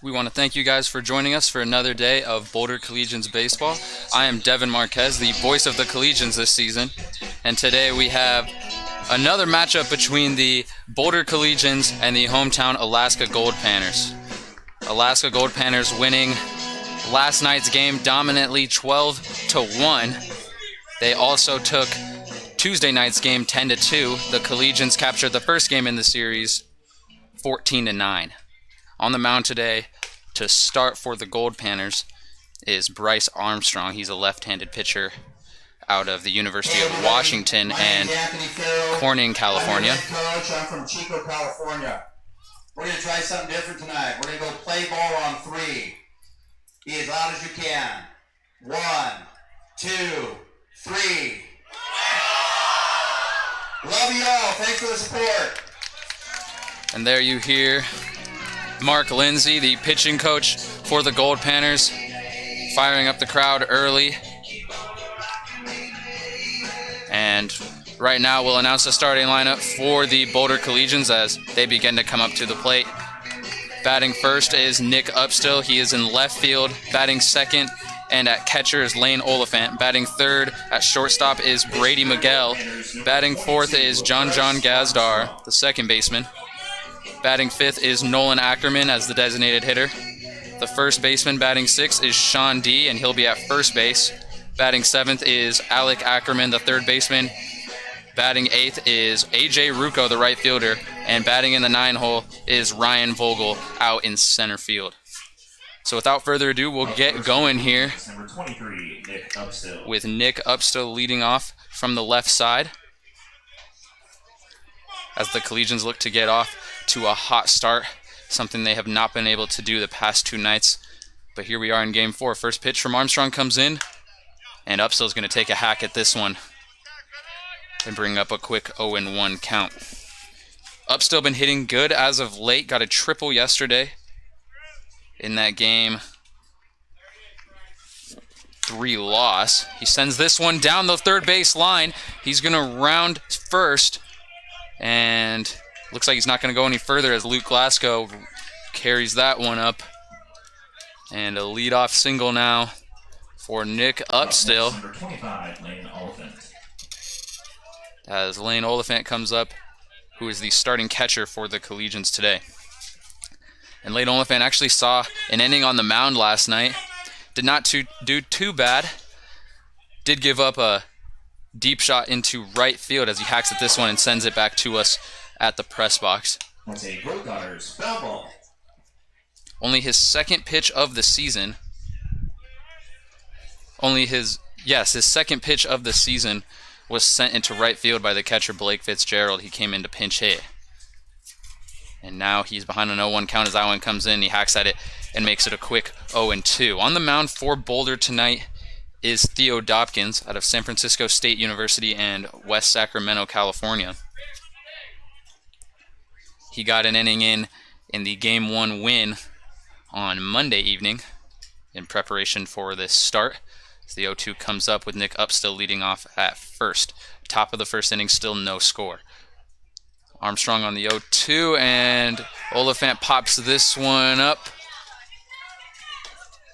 We want to thank you guys for joining us for another day of Boulder Collegians baseball. I am Devin Marquez, the voice of the Collegians this season, and today we have another matchup between the Boulder Collegians and the hometown Alaska Goldpanners. Alaska Goldpanners winning last night's game dominantly 12-1. They also took Tuesday night's game 10-2. The Collegians captured the first game in the series 14-9. On the mound today to start for the Goldpanners is Bryce Armstrong. He's a left-handed pitcher out of the University of Washington and Corning, California. I'm from Chico, California. We're going to try something different tonight. We're going to go play ball on 3. Be as loud as you can. 1, 2, 3. Love you all. Thanks for the support. And there you hear Mark Lindsay, the pitching coach for the Goldpanners, firing up the crowd early. And right now we'll announce the starting lineup for the Boulder Collegians as they begin to come up to the plate. Batting first is Nick Upstill. He is in left field. Batting second and at catcher is Lane Oliphant. Batting third at shortstop is Brady Miguel. Batting fourth is John Gazdar, the second baseman. Batting fifth is Nolan Ackerman as the designated hitter. The first baseman batting sixth is Sean D, and he'll be at first base. Batting seventh is Alec Ackerman, the third baseman. Batting eighth is AJ Rucco, the right fielder. And batting in the 9-hole is Ryan Vogel out in center field. So without further ado, we'll get going here Number 23, Nick Upstill. with Nick Upstill leading off from the left side as the Collegians look to get off to a hot start, something they have not been able to do the past 2 nights. But here we are in Game 4. First pitch from Armstrong comes in, and Upstill's going to take a hack at this one and bring up a quick 0-1 count. Upstill been hitting good as of late, got a triple yesterday in that Game 3 loss. He sends this one down the third base line. He's going to round first, and looks like he's not going to go any further as Luke Glasgow carries that one up. And a leadoff single now for Nick Upstill. Number 25, Lane Oliphant. As Lane Oliphant comes up, who is the starting catcher for the Collegians today. And Lane Oliphant actually saw an inning on the mound last night. Did not do too bad. Did give up a deep shot into right field as he hacks at this one and sends it back to us at the press box. That's a Goldpanners foul ball. Only his second pitch of the season. His second pitch of the season was sent into right field by the catcher Blake Fitzgerald. He came in to pinch hit. And now he's behind an 0-1 count as that one comes in. He hacks at it and makes it a quick 0-2. On the mound for Boulder tonight is Theo Dopkins out of San Francisco State University and West Sacramento, California. He got an inning in the Game 1 win on Monday evening in preparation for this start. As the 0-2 comes up with Nick Upstill leading off at first. Top of the first inning, still no score. Armstrong on the 0-2, and Oliphant pops this one up.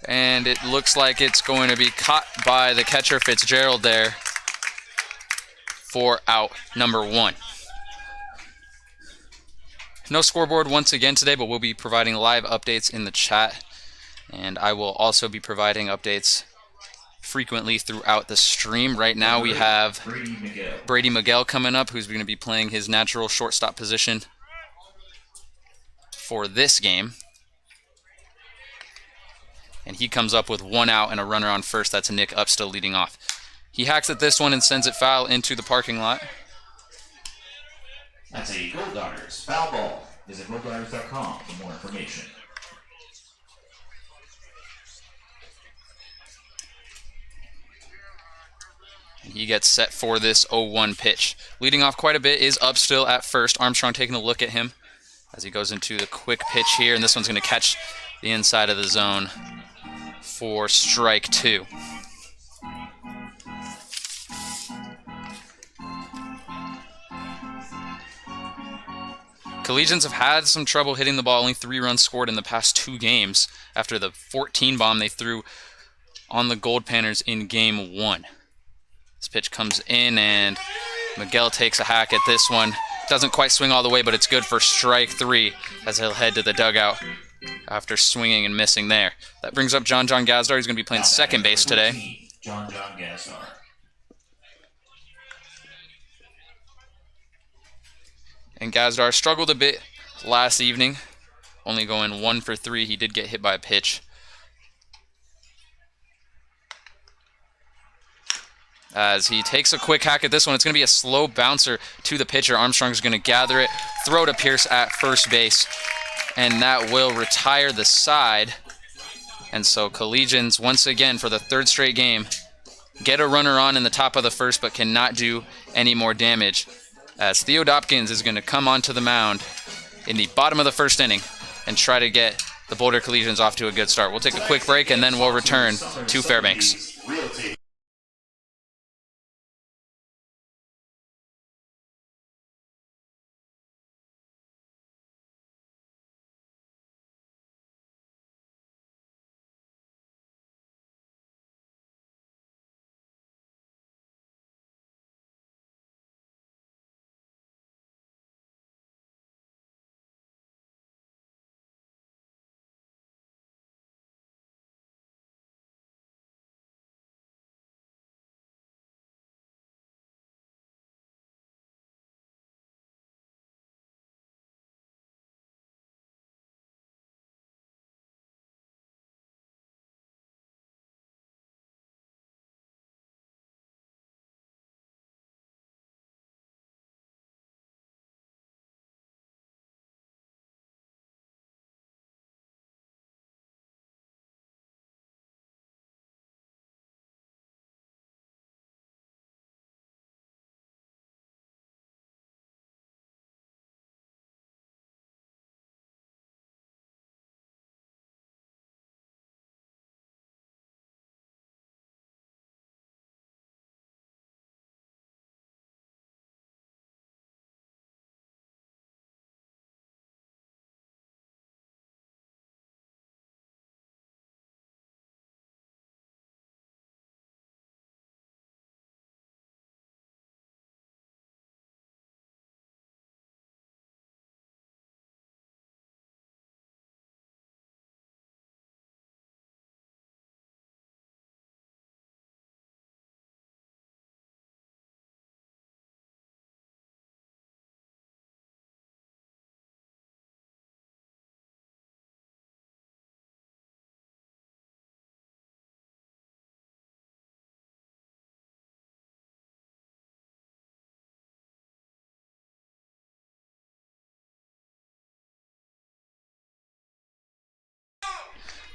And it looks like it's going to be caught by the catcher Fitzgerald there for out number 1. No scoreboard once again today, but we'll be providing live updates in the chat. And I will also be providing updates frequently throughout the stream. Right now we have Brady Miguel coming up, who's going to be playing his natural shortstop position for this game. And he comes up with 1 out and a runner on first. That's Nick Upstill leading off. He hacks at this one and sends it foul into the parking lot. That's a Goldpanners foul ball. Visit goldpanners.com for more information. And he gets set for this 0-1 pitch. Leading off quite a bit is Upstill at first. Armstrong taking a look at him as he goes into the quick pitch here, and this one's going to catch the inside of the zone for strike 2. Collegians have had some trouble hitting the ball, only 3 runs scored in the past 2 games after the 14 bomb they threw on the Goldpanners in game 1. This pitch comes in and Miguel takes a hack at this one. Doesn't quite swing all the way, but it's good for strike 3 as he'll head to the dugout after swinging and missing there. That brings up John Gazdar. He's going to be playing second base today. John Gazdar. And Gazdar struggled a bit last evening, only going 1 for 3. He did get hit by a pitch. As he takes a quick hack at this one, it's going to be a slow bouncer to the pitcher. Armstrong's going to gather it, throw to Pierce at first base, and that will retire the side. And so Collegians, once again, for the 3rd straight game, get a runner on in the top of the 1st, but cannot do any more damage. As Theo Dopkins is going to come onto the mound in the bottom of the 1st inning and try to get the Boulder Collegians off to a good start. We'll take a quick break, and then we'll return to Fairbanks.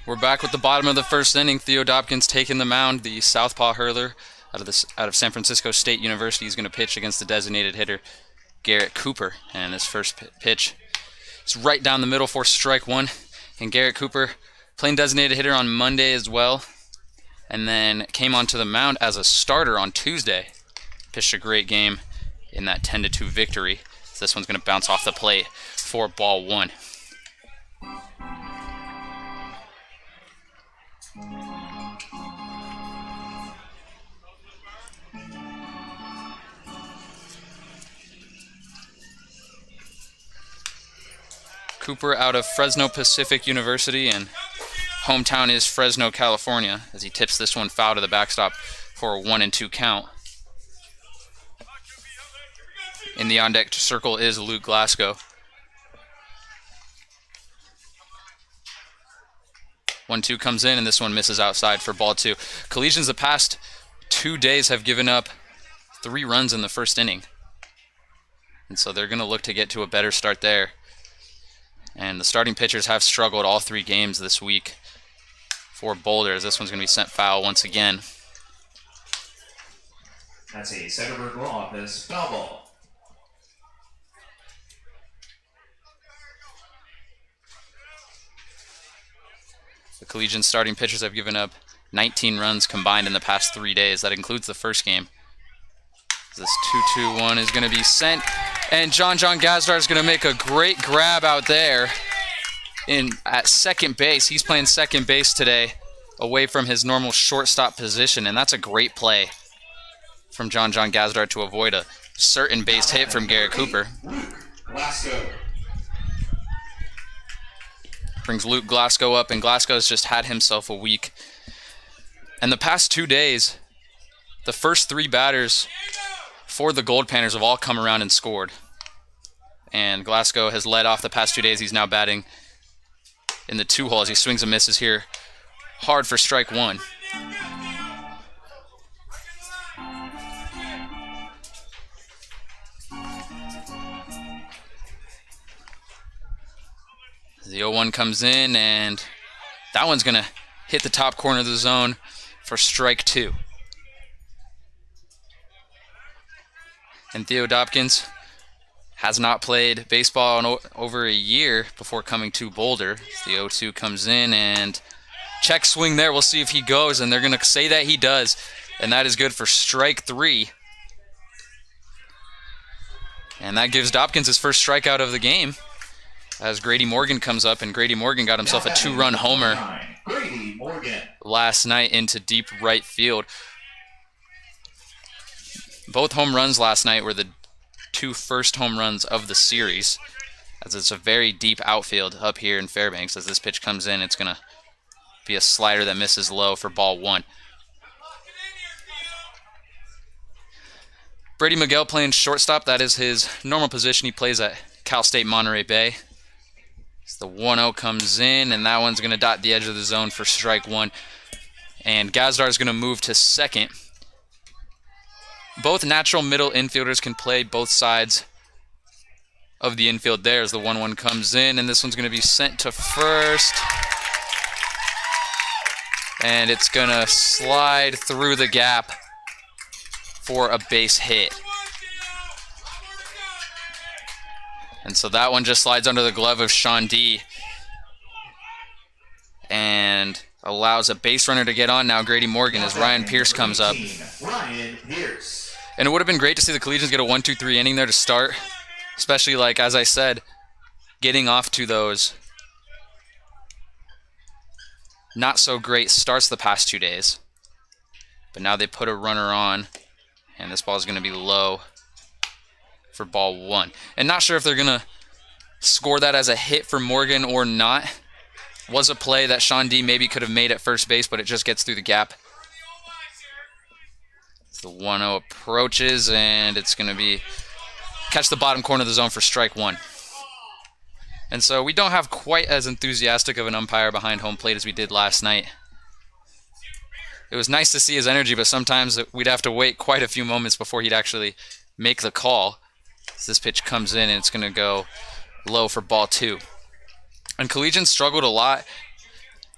We're back with the bottom of the 1st inning. Theo Dopkins taking the mound. The southpaw hurler out of San Francisco State University is going to pitch against the designated hitter, Garrett Cooper. And his first pitch is right down the middle for strike 1. And Garrett Cooper playing designated hitter on Monday as well, and then came onto the mound as a starter on Tuesday. Pitched a great game in that 10-2 victory. So this one's going to bounce off the plate for ball 1. Cooper out of Fresno Pacific University, and hometown is Fresno, California, as he tips this one foul to the backstop for a 1-2 count. In the on-deck circle is Luke Glasgow. 1-2 comes in, and this one misses outside for ball 2. Collegians the past 2 days have given up 3 runs in the 1st inning. And so they're going to look to get to a better start there. And the starting pitchers have struggled all 3 games this week for Boulder, as this one's going to be sent foul once again. That's a Sederberg law office foul ball. The Collegian starting pitchers have given up 19 runs combined in the past 3 days. That includes the first game. This 2-2-1 is going to be sent And John Gazdar is going to make a great grab out there at second base. He's playing second base today, away from his normal shortstop position, and that's a great play from John Gazdar to avoid a certain base hit from Garrett Cooper. Brings Luke Glasgow up, and Glasgow's just had himself a week. And the past 2 days, the first 3 batters for the Goldpanners have all come around and scored. And Glasgow has led off the past 2 days. He's now batting in the 2-hole as he swings and misses here hard for strike 1. The 0-1 comes in, and that one's going to hit the top corner of the zone for strike 2. And Theo Dopkins has not played baseball in over a year before coming to Boulder. The 0-2 comes in, and check swing there. We'll see if he goes, and they're going to say that he does, and that is good for strike 3. And that gives Dopkins his first strikeout of the game as Grady Morgan comes up, and Grady Morgan got himself a 2-run homer last night into deep right field. Both home runs last night were the 2 first home runs of the series, as it's a very deep outfield up here in Fairbanks. As this pitch comes in, it's going to be a slider that misses low for ball 1. Brady Miguel playing shortstop. That is his normal position. He plays at Cal State Monterey Bay. The 1-0 comes in, and that one's going to dot the edge of the zone for strike 1. And Gazdar is going to move to second. Both natural middle infielders can play both sides of the infield there as the 1-1 comes in, and this one's going to be sent to first. And it's going to slide through the gap for a base hit. And so that one just slides under the glove of Sean D. and allows a base runner to get on now. Grady Morgan as Ryan Pierce comes up. And it would have been great to see the Collegians get a 1-2-3 inning there to start, especially, like, as I said, getting off to those not so great starts the past 2 days. But now they put a runner on, and this ball is going to be low for ball 1. And not sure if they're going to score that as a hit for Morgan or not. Was a play that Sean D maybe could have made at first base, but it just gets through the gap. The 1-0 approaches, and it's going to be catch the bottom corner of the zone for strike 1. And so we don't have quite as enthusiastic of an umpire behind home plate as we did last night. It was nice to see his energy, but sometimes we'd have to wait quite a few moments before he'd actually make the call. This pitch comes in, and it's going to go low for ball 2. And Collegians struggled a lot.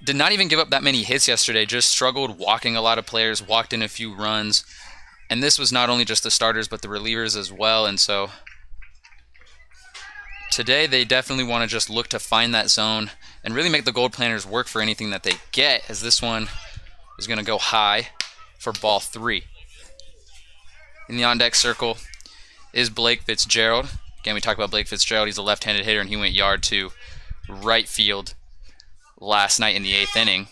Did not even give up that many hits yesterday, just struggled walking a lot of players, walked in a few runs. And this was not only just the starters, but the relievers as well. And so today they definitely want to just look to find that zone and really make the Goldpanners work for anything that they get, as this one is going to go high for ball 3. In the on-deck circle is Blake Fitzgerald. Again, we talked about Blake Fitzgerald. He's a left-handed hitter, and he went yard to right field last night in the 8th inning.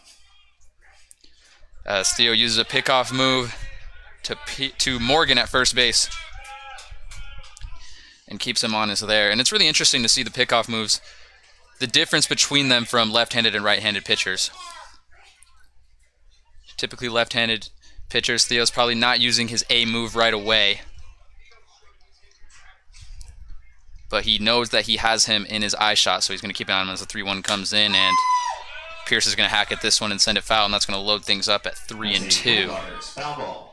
Theo uses a pickoff move to Morgan at first base and keeps him on as there. And it's really interesting to see the pickoff moves, the difference between them from left-handed and right-handed pitchers. Typically left-handed pitchers, Theo's probably not using his A move right away, but he knows that he has him in his eye shot, so he's going to keep it on him as the 3-1 comes in, and Pierce is going to hack at this one and send it foul, and that's going to load things up at 3-2.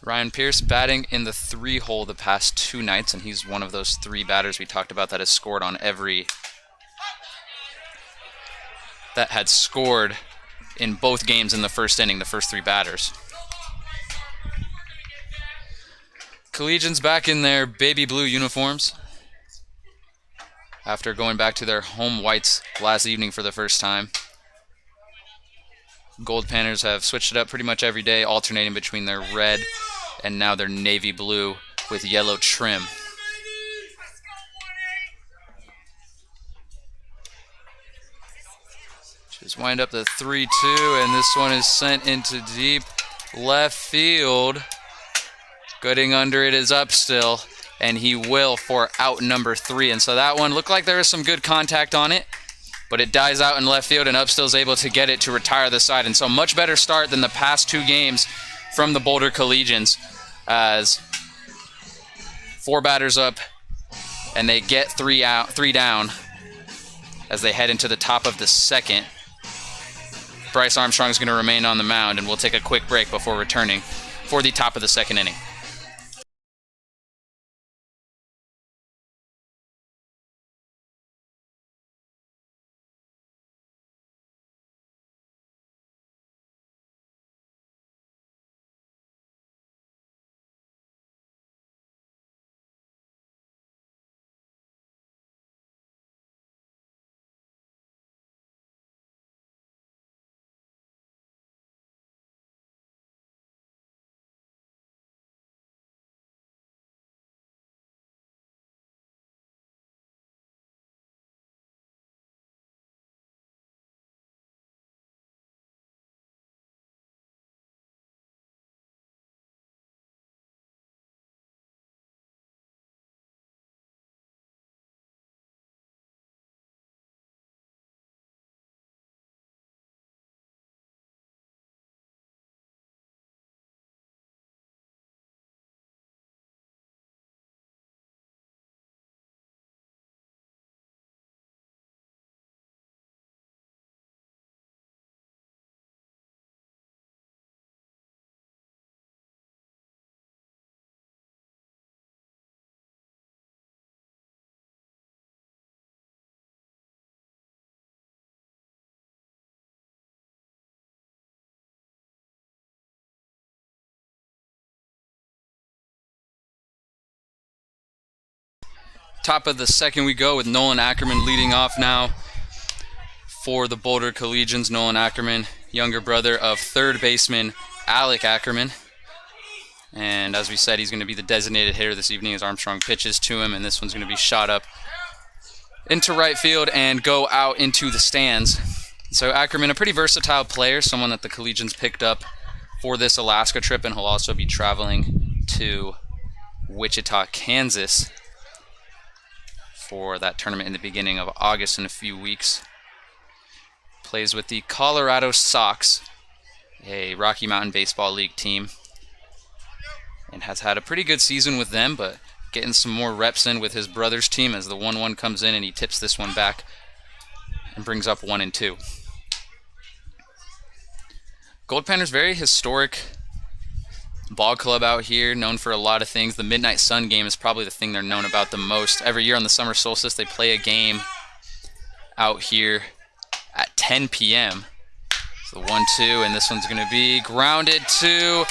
Ryan Pierce batting in the 3-hole the past 2 nights, and he's one of those 3 batters we talked about that has scored on that had scored in both games in the first inning, the first 3 batters. Collegians back in their baby blue uniforms. after going back to their home whites last evening for the first time. Goldpanners have switched it up pretty much every day, alternating between their red and now their navy blue with yellow trim. Just wind up the 3-2, and this one is sent into deep left field. Getting under it is Upstill, and he will for out number 3. And so that one looked like there was some good contact on it, but it dies out in left field, and Upstill's able to get it to retire the side. And so much better start than the past 2 games from the Boulder Collegians, as 4 batters up, and they get 3 down as they head into the top of the 2nd. Bryce Armstrong is going to remain on the mound, and we'll take a quick break before returning for the top of the 2nd inning. Top of the 2nd we go with Nolan Ackerman leading off now for the Boulder Collegians. Nolan Ackerman, younger brother of 3rd baseman Alec Ackerman. And as we said, he's going to be the designated hitter this evening as Armstrong pitches to him, and this one's going to be shot up into right field and go out into the stands. So Ackerman, a pretty versatile player, someone that the Collegians picked up for this Alaska trip, and he'll also be traveling to Wichita, Kansas for that tournament in the beginning of August in a few weeks. Plays with the Colorado Sox, a Rocky Mountain Baseball League team, and has had a pretty good season with them, but getting some more reps in with his brother's team as the 1-1 comes in, and he tips this one back and brings up 1-2. Goldpanners, very historic ball club out here, known for a lot of things. The Midnight Sun game is probably the thing they're known about the most. Every year on the summer solstice, they play a game out here at 10 p.m. So 1-2, and this one's going to be grounded to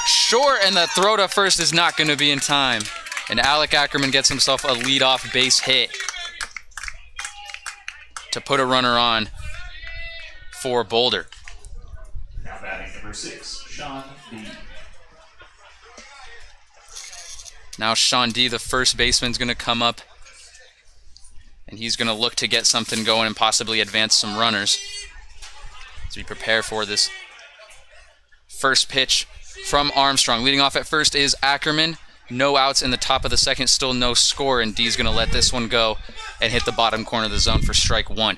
short, and the throw to first is not going to be in time. And Alec Ackerman gets himself a leadoff base hit to put a runner on for Boulder. Now batting number 6, Sean D. Now Sean D, the first baseman, is going to come up, and he's going to look to get something going and possibly advance some runners as we prepare for this first pitch from Armstrong. Leading off at first is Ackerman. No outs in the top of the 2nd, still no score, and D's going to let this one go and hit the bottom corner of the zone for strike 1.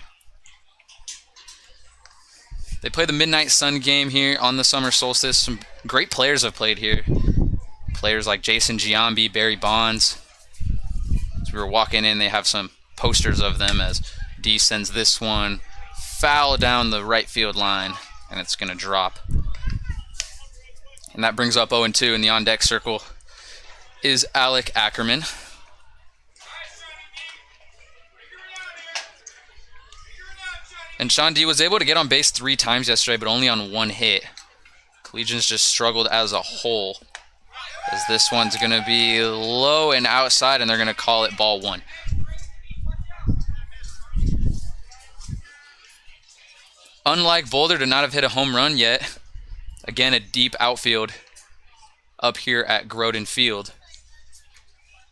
They play the Midnight Sun game here on the summer solstice. Some great players have played here. Players like Jason Giambi, Barry Bonds. As we were walking in, they have some posters of them as D sends this one foul down the right field line, and it's going to drop. And that brings up 0-2, and the on-deck circle is Alec Ackerman. And Sean D was able to get on base 3 times yesterday, but only on 1 hit. Collegians just struggled as a whole, as this one's going to be low and outside, and they're going to call it ball 1. unlike Boulder, to not have hit a home run yet. Again, a deep outfield up here at Groden Field.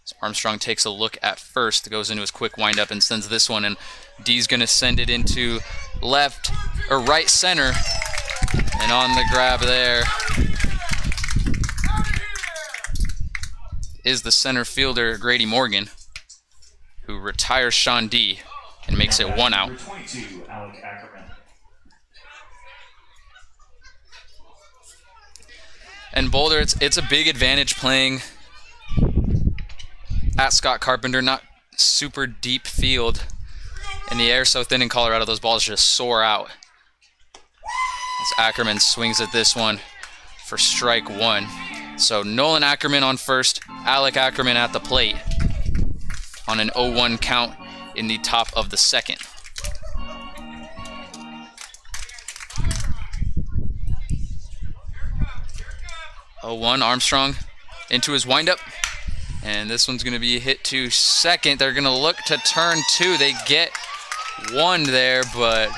So Armstrong takes a look at first, goes into his quick windup and sends this one, and D's going to send it into left or right center, and on the grab there is the center fielder Grady Morgan, who retires Sean D and makes it 1 out. Number 22, Alec Ackerman. And Boulder, it's a big advantage playing at Scott Carpenter. Not super deep field, and the air so thin in Colorado, those balls just soar out. As Ackerman swings at this one for strike 1. So Nolan Ackerman on first, Alec Ackerman at the plate on an 0-1 count in the top of the second. Armstrong into his windup, and this one's going to be hit to second. They're going to look to turn 2. They get 1 there, but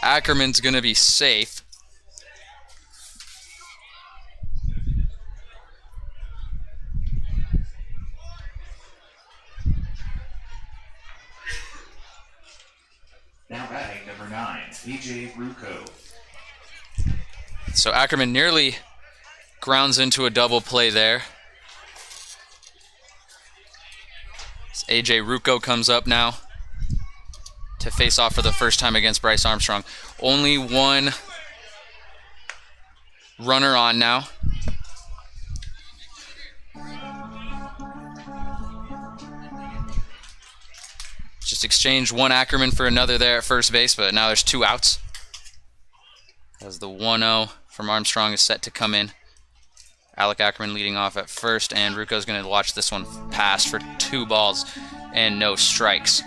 Ackerman's going to be safe. Now batting number 9, AJ Rucco. So Ackerman nearly grounds into a double play there. As AJ Rucco comes up now to face off for the first time against Bryce Armstrong. Only 1 runner on now. Just exchanged 1 Ackerman for another there at first base, but now there's 2 outs, as the 1-0 from Armstrong is set to come in. Alec Ackerman leading off at first, and Rucco's going to watch this one pass for 2 balls and no strikes.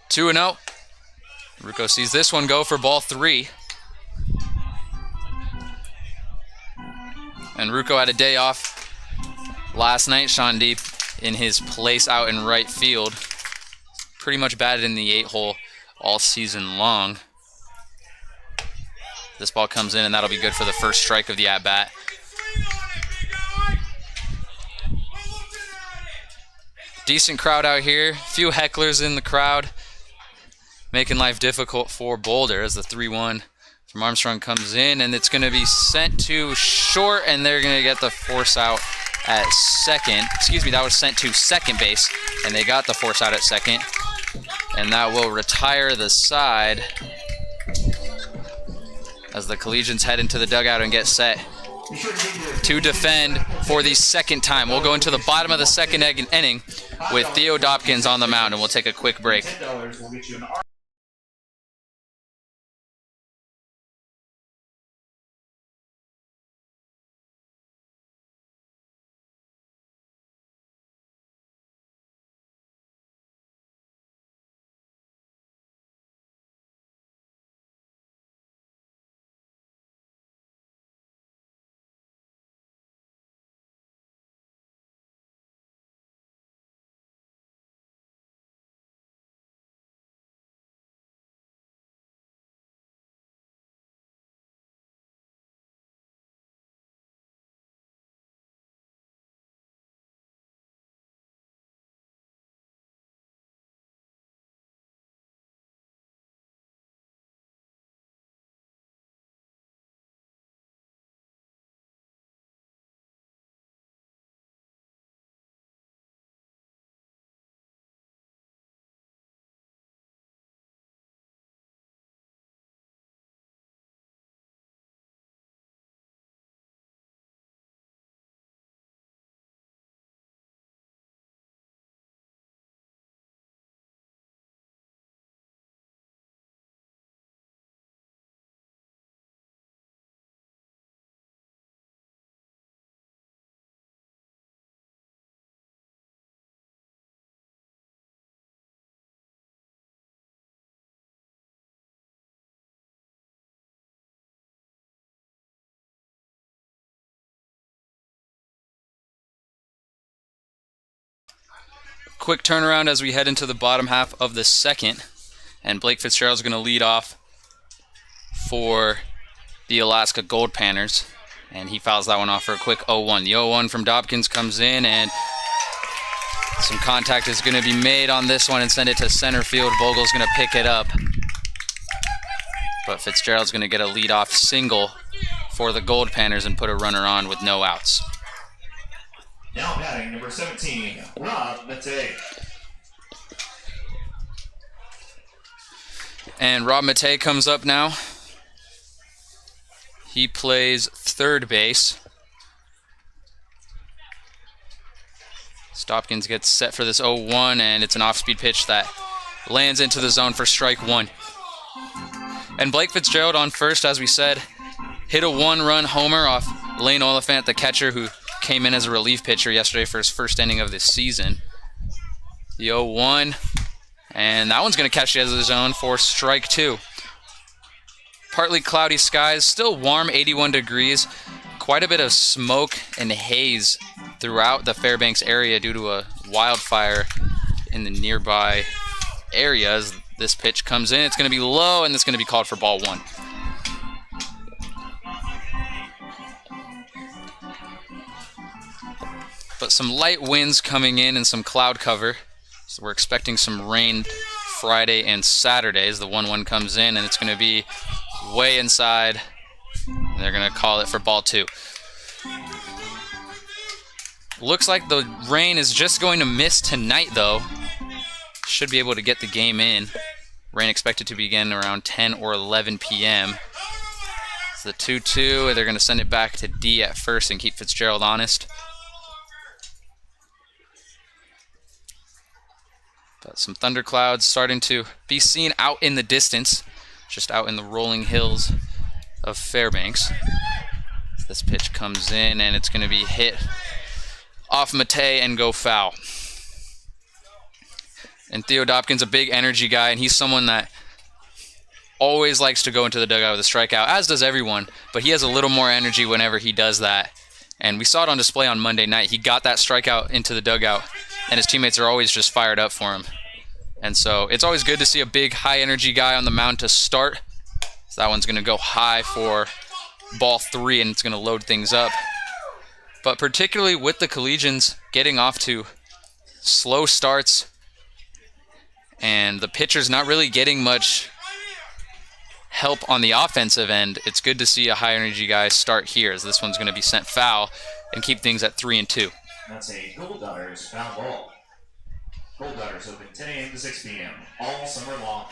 Two and 0. Rucco sees this one go for ball 3. And Rucco had a day off last night. Sean Deep in his place out in right field. Pretty much batted in the 8-hole all season long. This ball comes in, and that'll be good for the first strike of the at-bat. Decent crowd out here. Few hecklers in the crowd, making life difficult for Boulder as the 3-1 from Armstrong comes in, and it's going to be sent to short, and they're going to get the force out at second. Excuse me, that was sent to second base, and they got the force out at second. And that will retire the side as the Collegians head into the dugout and get set to defend for the second time. We'll go into the bottom of the second inning with Theo Dopkins on the mound, and we'll take a quick break. $10 will get you an quick turnaround as we head into the bottom half of the second. And Blake Fitzgerald's going to lead off for the Alaska Goldpanners. And he fouls that one off for a quick 0-1. The 0-1 from Dobkins comes in, and some contact is going to be made on this one and send it to center field. Vogel's going to pick it up. But Fitzgerald's going to get a leadoff single for the Goldpanners and put a runner on with no outs. Now batting number 17, Rob Matei. And Rob Matei comes up now. He plays third base. Dobkins gets set for this 0-1, and it's an off-speed pitch that lands into the zone for strike one. And Blake Fitzgerald on first, as we said, hit a one-run homer off Lane Oliphant, the catcher, who came in as a relief pitcher yesterday for his first inning of this season. The 0-1, and that one's going to catch the edge of the zone for strike two. Partly cloudy skies, still warm, 81 degrees. Quite a bit of smoke and haze throughout the Fairbanks area due to a wildfire in the nearby areas. This pitch comes in, it's going to be low, and it's going to be called for ball one. But some light winds coming in and some cloud cover. So we're expecting some rain Friday and Saturday as the 1-1 comes in, and it's going to be way inside. And they're going to call it for ball two. Looks like the rain is just going to miss tonight, though. Should be able to get the game in. Rain expected to begin around 10 or 11 p.m. It's the 2-2. They're going to send it back to D at first and keep Fitzgerald honest. But some thunderclouds starting to be seen out in the distance, just out in the rolling hills of Fairbanks. This pitch comes in, and it's going to be hit off Matei and go foul. And Theo Dobkins, a big energy guy, and he's someone that always likes to go into the dugout with a strikeout, as does everyone, but he has a little more energy whenever he does that. And we saw it on display on Monday night. He got that strikeout into the dugout, and his teammates are always just fired up for him. And so it's always good to see a big, high-energy guy on the mound to start. So that one's going to go high for ball three, and it's going to load things up. But particularly with the Collegians getting off to slow starts and the pitcher's not really getting much help on the offensive end, it's good to see a high-energy guy start here, as this one's going to be sent foul and keep things at 3-2. That's a Goldpanners foul ball. Goldpanners open 10 a.m. to 6 p.m. all summer long.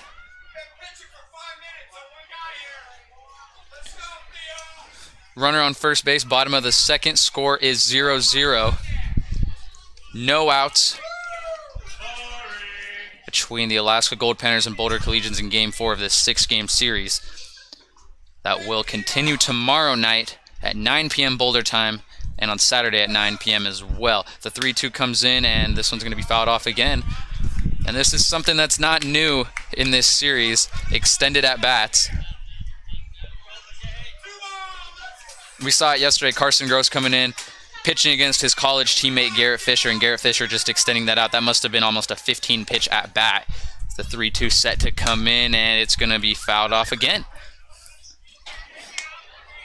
Runner on first base, bottom of the second. Score is 0-0. No outs between the Alaska Goldpanners and Boulder Collegians in Game 4 of this 6-game series. That will continue tomorrow night at 9 p.m. Boulder time, and on Saturday at 9 p.m. as well. The 3-2 comes in, and this one's going to be fouled off again. And this is something that's not new in this series, extended at-bats. We saw it yesterday, Carson Gross coming in, pitching against his college teammate Garrett Fisher, and Garrett Fisher just extending that out. That must have been almost a 15-pitch at-bat. The 3-2 set to come in, and it's going to be fouled off again.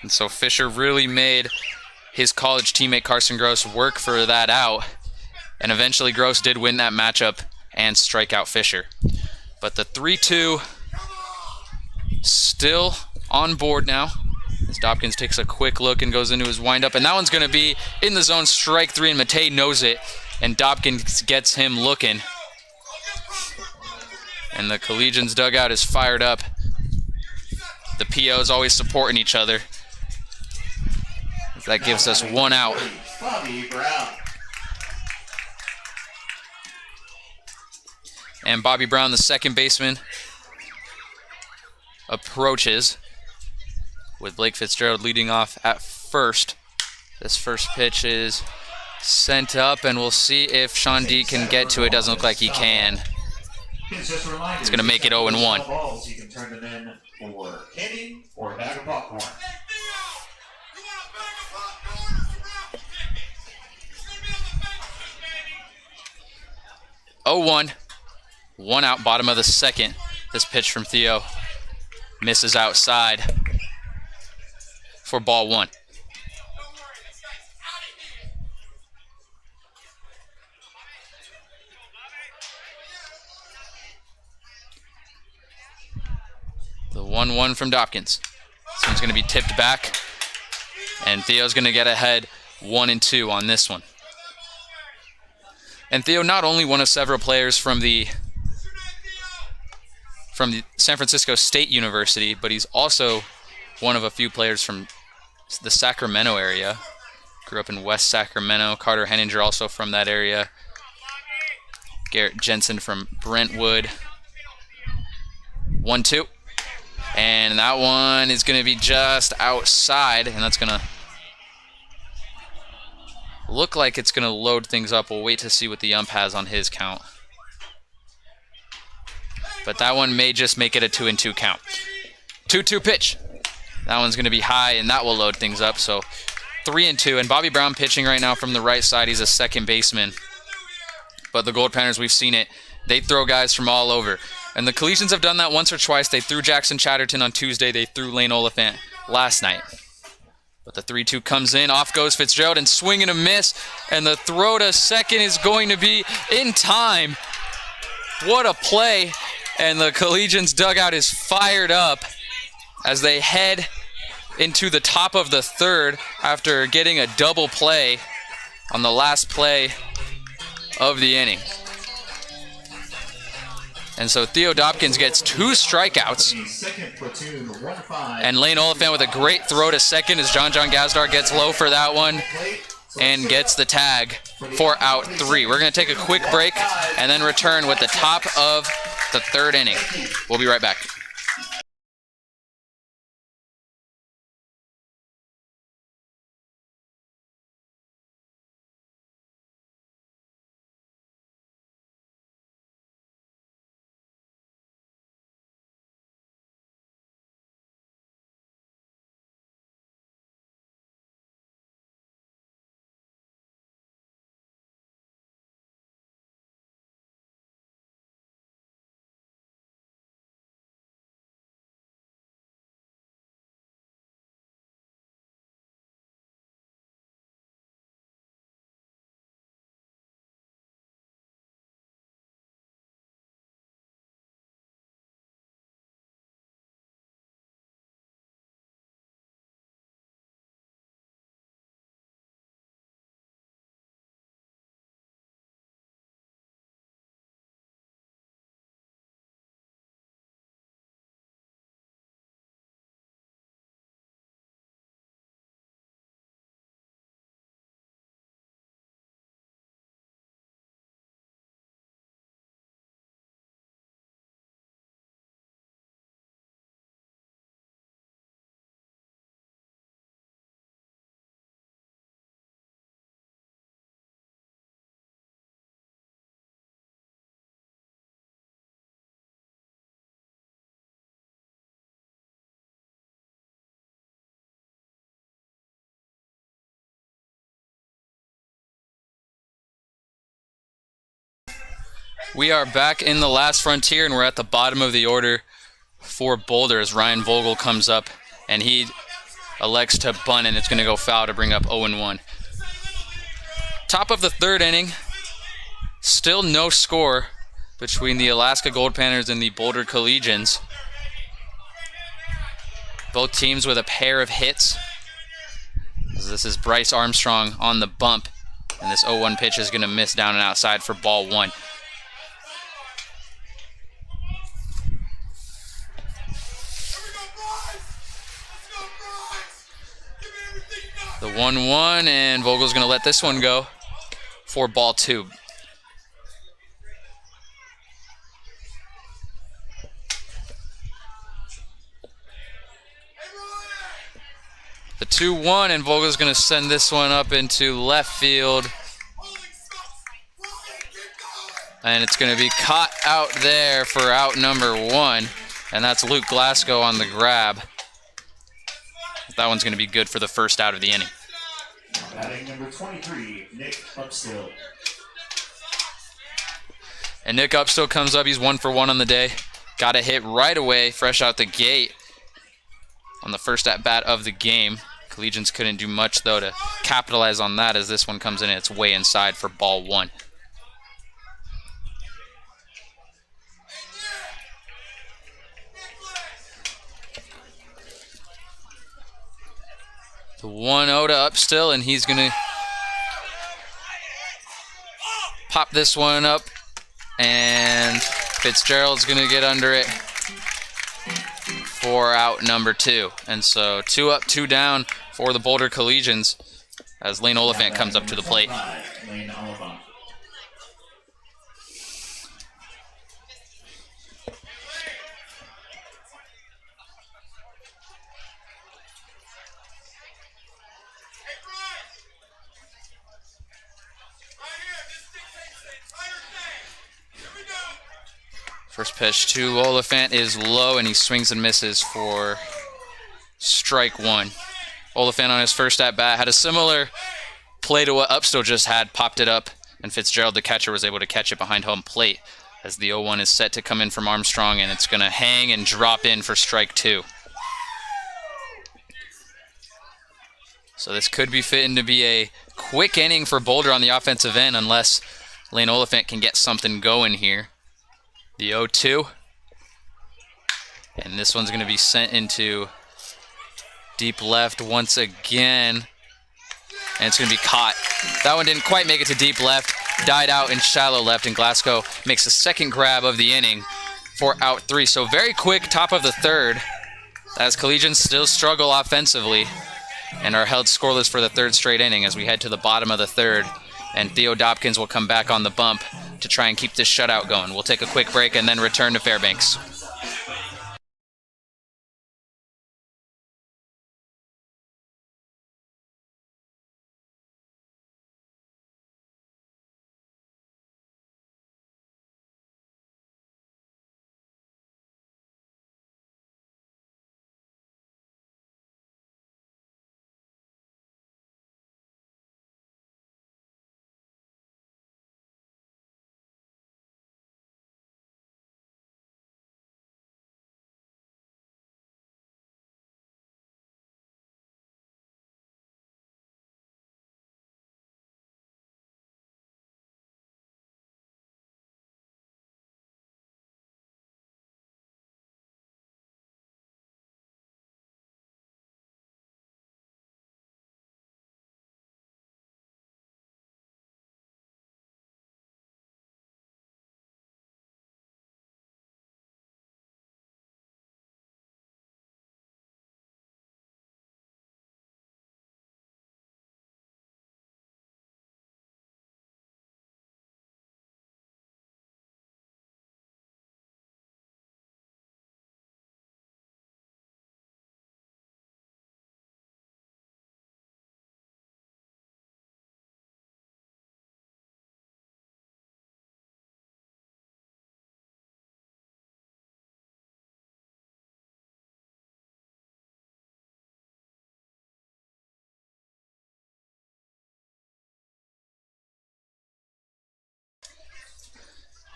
And so Fisher really made his college teammate Carson Gross work for that out, and eventually Gross did win that matchup and strike out Fisher. But the 3-2 still on board now, as Dobkins takes a quick look and goes into his windup, and that one's going to be in the zone, strike three, and Matei knows it, and Dobkins gets him looking. And the Collegians dugout is fired up. The POs always supporting each other. That gives us one out. Bobby Brown. And Bobby Brown, the second baseman, approaches with Blake Fitzgerald leading off at first. This first pitch is sent up, and we'll see if Sean D can get to it. Doesn't look like he can. It's going to make it 0-1. Balls, you can turn them in for candy or a bag of popcorn. 0-1. 1 out, bottom of the second. This pitch from Theo misses outside for ball 1. The 1-1 from Dopkins. This one's going to be tipped back, and Theo's going to get ahead 1-2 on this one. And Theo, not only one of several players from the San Francisco State University, but he's also one of a few players from the Sacramento area. Grew up in West Sacramento. Carter Henninger also from that area. Garrett Jensen from Brentwood. 1-2. And that one is going to be just outside, and that's going to look like it's going to load things up. We'll wait to see what the ump has on his count. But that one may just make it a 2-2 count. 2-2 pitch. That one's going to be high, and that will load things up. So 3-2. And Bobby Brown pitching right now from the right side. He's a second baseman. But the Goldpanners, we've seen it. They throw guys from all over. And the Collegians have done that once or twice. They threw Jackson Chatterton on Tuesday. They threw Lane Oliphant last night. But the 3-2 comes in. Off goes Fitzgerald, and swing and a miss. And the throw to second is going to be in time. What a play. And the Collegians dugout is fired up as they head into the top of the third after getting a double play on the last play of the inning. And so Theo Dopkins gets 2 strikeouts. And Lane Oliphant with a great throw to second as John Gazdar gets low for that one and gets the tag for out 3. We're going to take a quick break and then return with the top of the third inning. We'll be right back. We are back in the last frontier, and we're at the bottom of the order for Boulder as Ryan Vogel comes up, and he elects to bunt, and it's going to go foul to bring up 0-1. Top of the third inning, still no score between the Alaska Goldpanners and the Boulder Collegians. Both teams with a pair of hits. This is Bryce Armstrong on the bump, and this 0-1 pitch is going to miss down and outside for ball 1. The 1-1, and Vogel's going to let this one go for ball 2. The 2-1, and Vogel's going to send this one up into left field. And it's going to be caught out there for out number 1. And that's Luke Glasgow on the grab. That one's going to be good for the first out of the inning. Batting number 23, Nick Upstill. And Nick Upstill comes up. He's 1 for 1 on the day. Got a hit right away, fresh out the gate on the first at-bat of the game. Collegians couldn't do much, though, to capitalize on that as this one comes in and it's way inside for ball 1. The 1-0 to Upstill, and he's going to pop this one up, and Fitzgerald's going to get under it for out number 2. And so 2 up, 2 down for the Boulder Collegians as Lane Oliphant comes up to the plate. Lane Oliphant. First pitch to Oliphant is low, and he swings and misses for strike 1. Oliphant on his first at-bat had a similar play to what Upstill just had, popped it up, and Fitzgerald, the catcher, was able to catch it behind home plate as the 0-1 is set to come in from Armstrong, and it's going to hang and drop in for strike 2. So this could be fitting to be a quick inning for Boulder on the offensive end unless Lane Oliphant can get something going here. The 0-2. And this one's going to be sent into deep left once again. And it's going to be caught. That one didn't quite make it to deep left. Died out in shallow left, and Glasgow makes the second grab of the inning for out 3. So very quick top of the third as Collegians still struggle offensively and are held scoreless for the 3rd straight inning as we head to the bottom of the 3rd. And Theo Dobkins will come back on the bump to try and keep this shutout going. We'll take a quick break and then return to Fairbanks.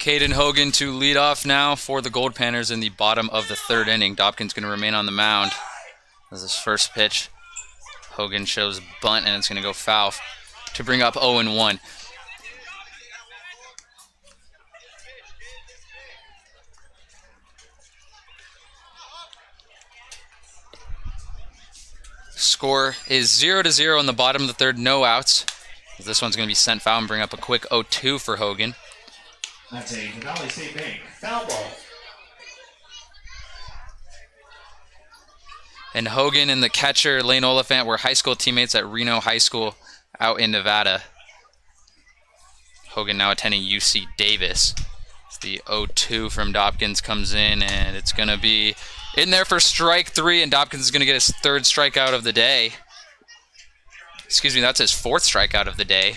Caden Hogan to lead off now for the Goldpanners in the bottom of the 3rd inning. Dobkins going to remain on the mound as his first pitch. Hogan shows bunt, and it's going to go foul to bring up 0-1. Score is 0-0 in the bottom of the 3rd, no outs. This one's going to be sent foul and bring up a quick 0-2 for Hogan. That's a Valley State Bank foul ball. And Hogan and the catcher, Lane Oliphant, were high school teammates at Reno High School out in Nevada. Hogan now attending UC Davis. It's the 0-2 from Dobkins comes in, and it's going to be in there for strike 3, and Dobkins is going to get his 3rd strikeout of the day. Excuse me, that's his 4th strikeout of the day.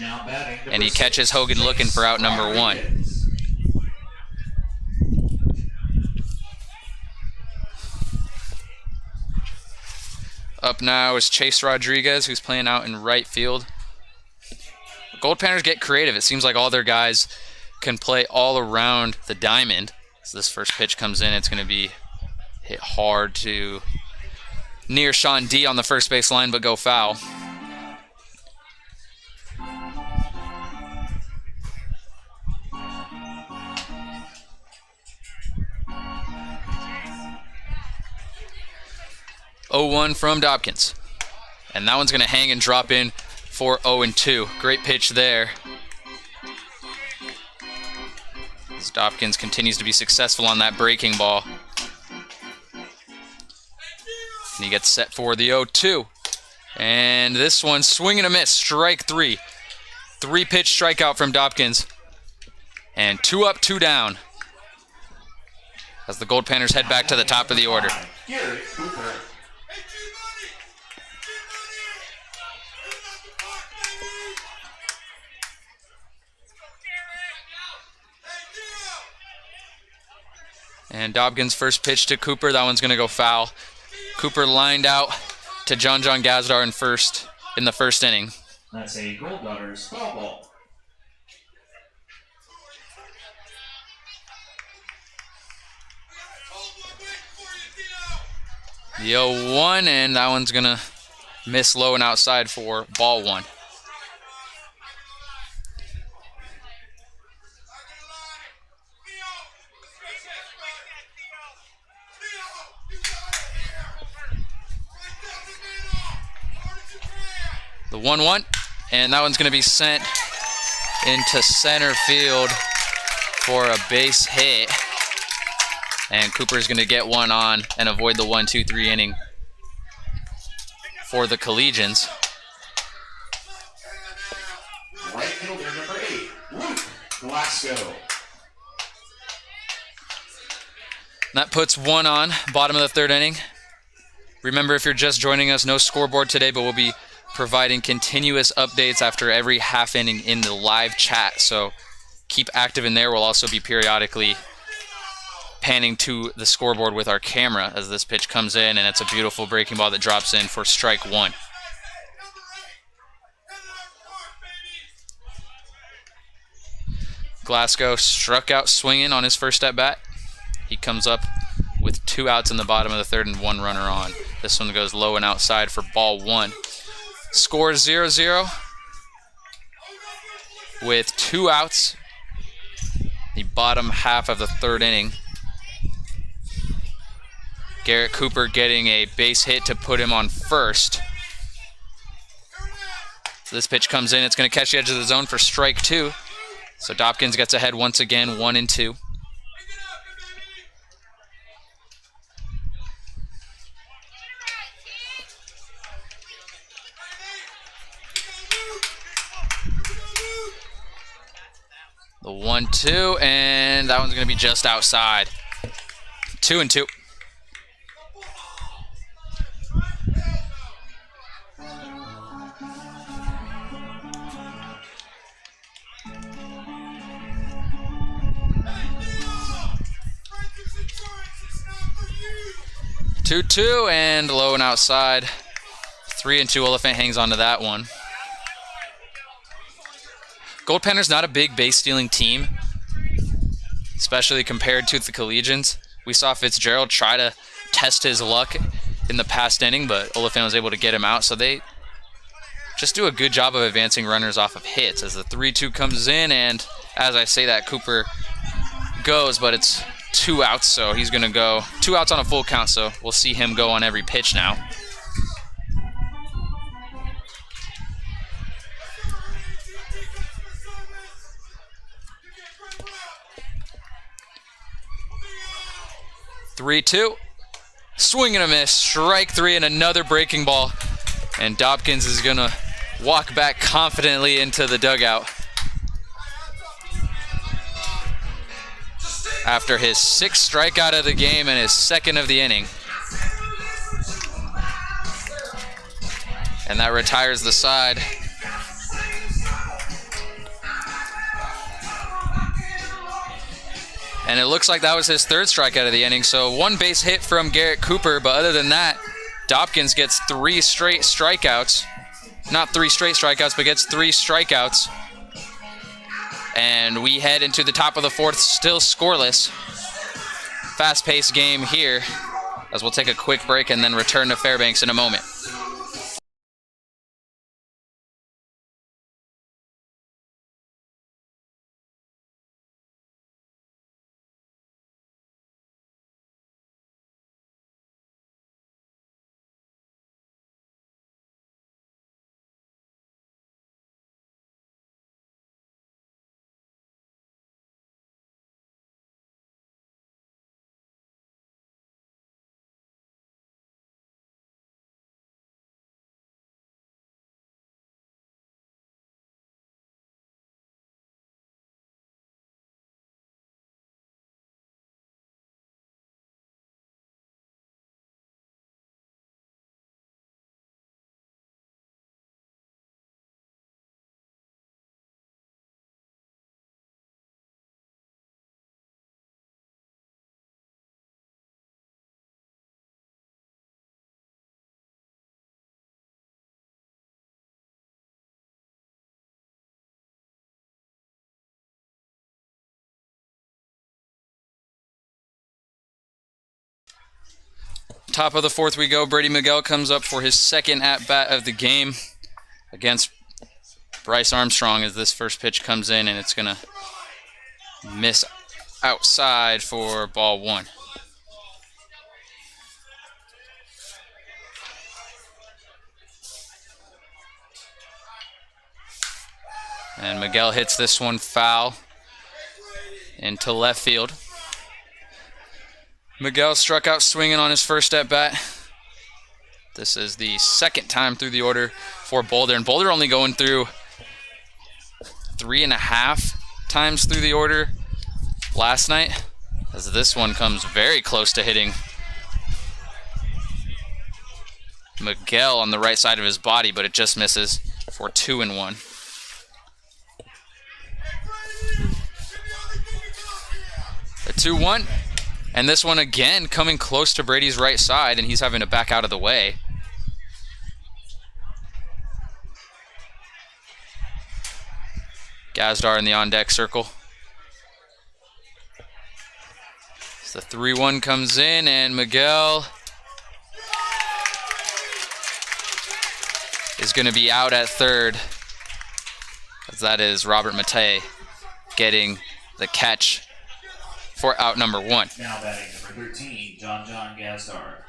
Now batting, And he catches Hogan looking for out number 1. Up now is Chase Rodriguez, who's playing out in right field. Goldpanners get creative. It seems like all their guys can play all around the diamond. So this first pitch comes in, it's going to be hit hard to near Sean D on the first base line, but go foul. Oh-1 from Dobkins. And that one's going to hang and drop in for 0-2. Great pitch there. As Dobkins continues to be successful on that breaking ball. And he gets set for the 0-2. And this one, swing and a miss, strike 3. 3-pitch strikeout from Dobkins. And 2 up, 2 down. As the Goldpanners head back to the top of the order. And Dobkins' first pitch to Cooper, that one's going to go foul. Cooper lined out to John Gazdar in the first inning. That's a Goldpanners foul ball. The 0-1, and that one's going to miss low and outside for ball 1. The 1-1, and that one's going to be sent into center field for a base hit. And Cooper's going to get one on and avoid the 1-2-3 inning for the Collegians. Right fielder number 8, Luke Glasgow. That puts 1 on, bottom of the 3rd inning. Remember, if you're just joining us, no scoreboard today, but we'll be providing continuous updates after every half inning in the live chat. So keep active in there. We'll also be periodically panning to the scoreboard with our camera as this pitch comes in, and it's a beautiful breaking ball that drops in for strike 1. Glasgow struck out swinging on his first at bat. He comes up with 2 outs in the bottom of the 3rd and 1 runner on. This one goes low and outside for ball 1. Score 0-0 with 2 outs. The bottom half of the 3rd inning. Garrett Cooper getting a base hit to put him on first. So this pitch comes in. It's going to catch the edge of the zone for strike 2. So Dobkins gets ahead once again, 1-2. The 1-2, and that one's going to be just outside. 2-2. Two, and low and outside. 3-2. Oliphant hangs on to that one. Goldpanners not a big base stealing team, especially compared to the Collegians. We saw Fitzgerald try to test his luck in the past inning, but Oliphant was able to get him out. So they just do a good job of advancing runners off of hits as the 3-2 comes in, and as I say that, Cooper goes, but it's 2 outs, so he's going to go 2 outs on a full count, so we'll see him go on every pitch now. Three-two, swing and a miss, strike 3, and another breaking ball. And Dobkins is going to walk back confidently into the dugout after his 6th strikeout of the game and his 2nd of the inning. And that retires the side. And it looks like that was his 3rd strikeout of the inning. So 1 base hit from Garrett Cooper, but other than that, Dobkins gets 3 straight strikeouts. Not 3 straight strikeouts, but gets 3 strikeouts. And we head into the top of the fourth, still scoreless. Fast-paced game here, as we'll take a quick break and then return to Fairbanks in a moment. Top of the fourth we go. Brady Miguel comes up for his second at-bat of the game against Bryce Armstrong as this first pitch comes in, and it's going to miss outside for ball one. And Miguel hits this one foul into left field. Miguel struck out swinging on his first at-bat. This is the second time through the order for Boulder. And Boulder only going through 3.5 times through the order last night, as this one comes very close to hitting Miguel on the right side of his body, but it just misses for 2-1. A 2-1. And this one again coming close to Brady's right side, and he's having to back out of the way. Gazdar in the on-deck circle. So the 3-1 comes in, and Miguel is going to be out at third, as that is Robert Matei getting the catch for out number one. Now batting number 13, John Gazdar.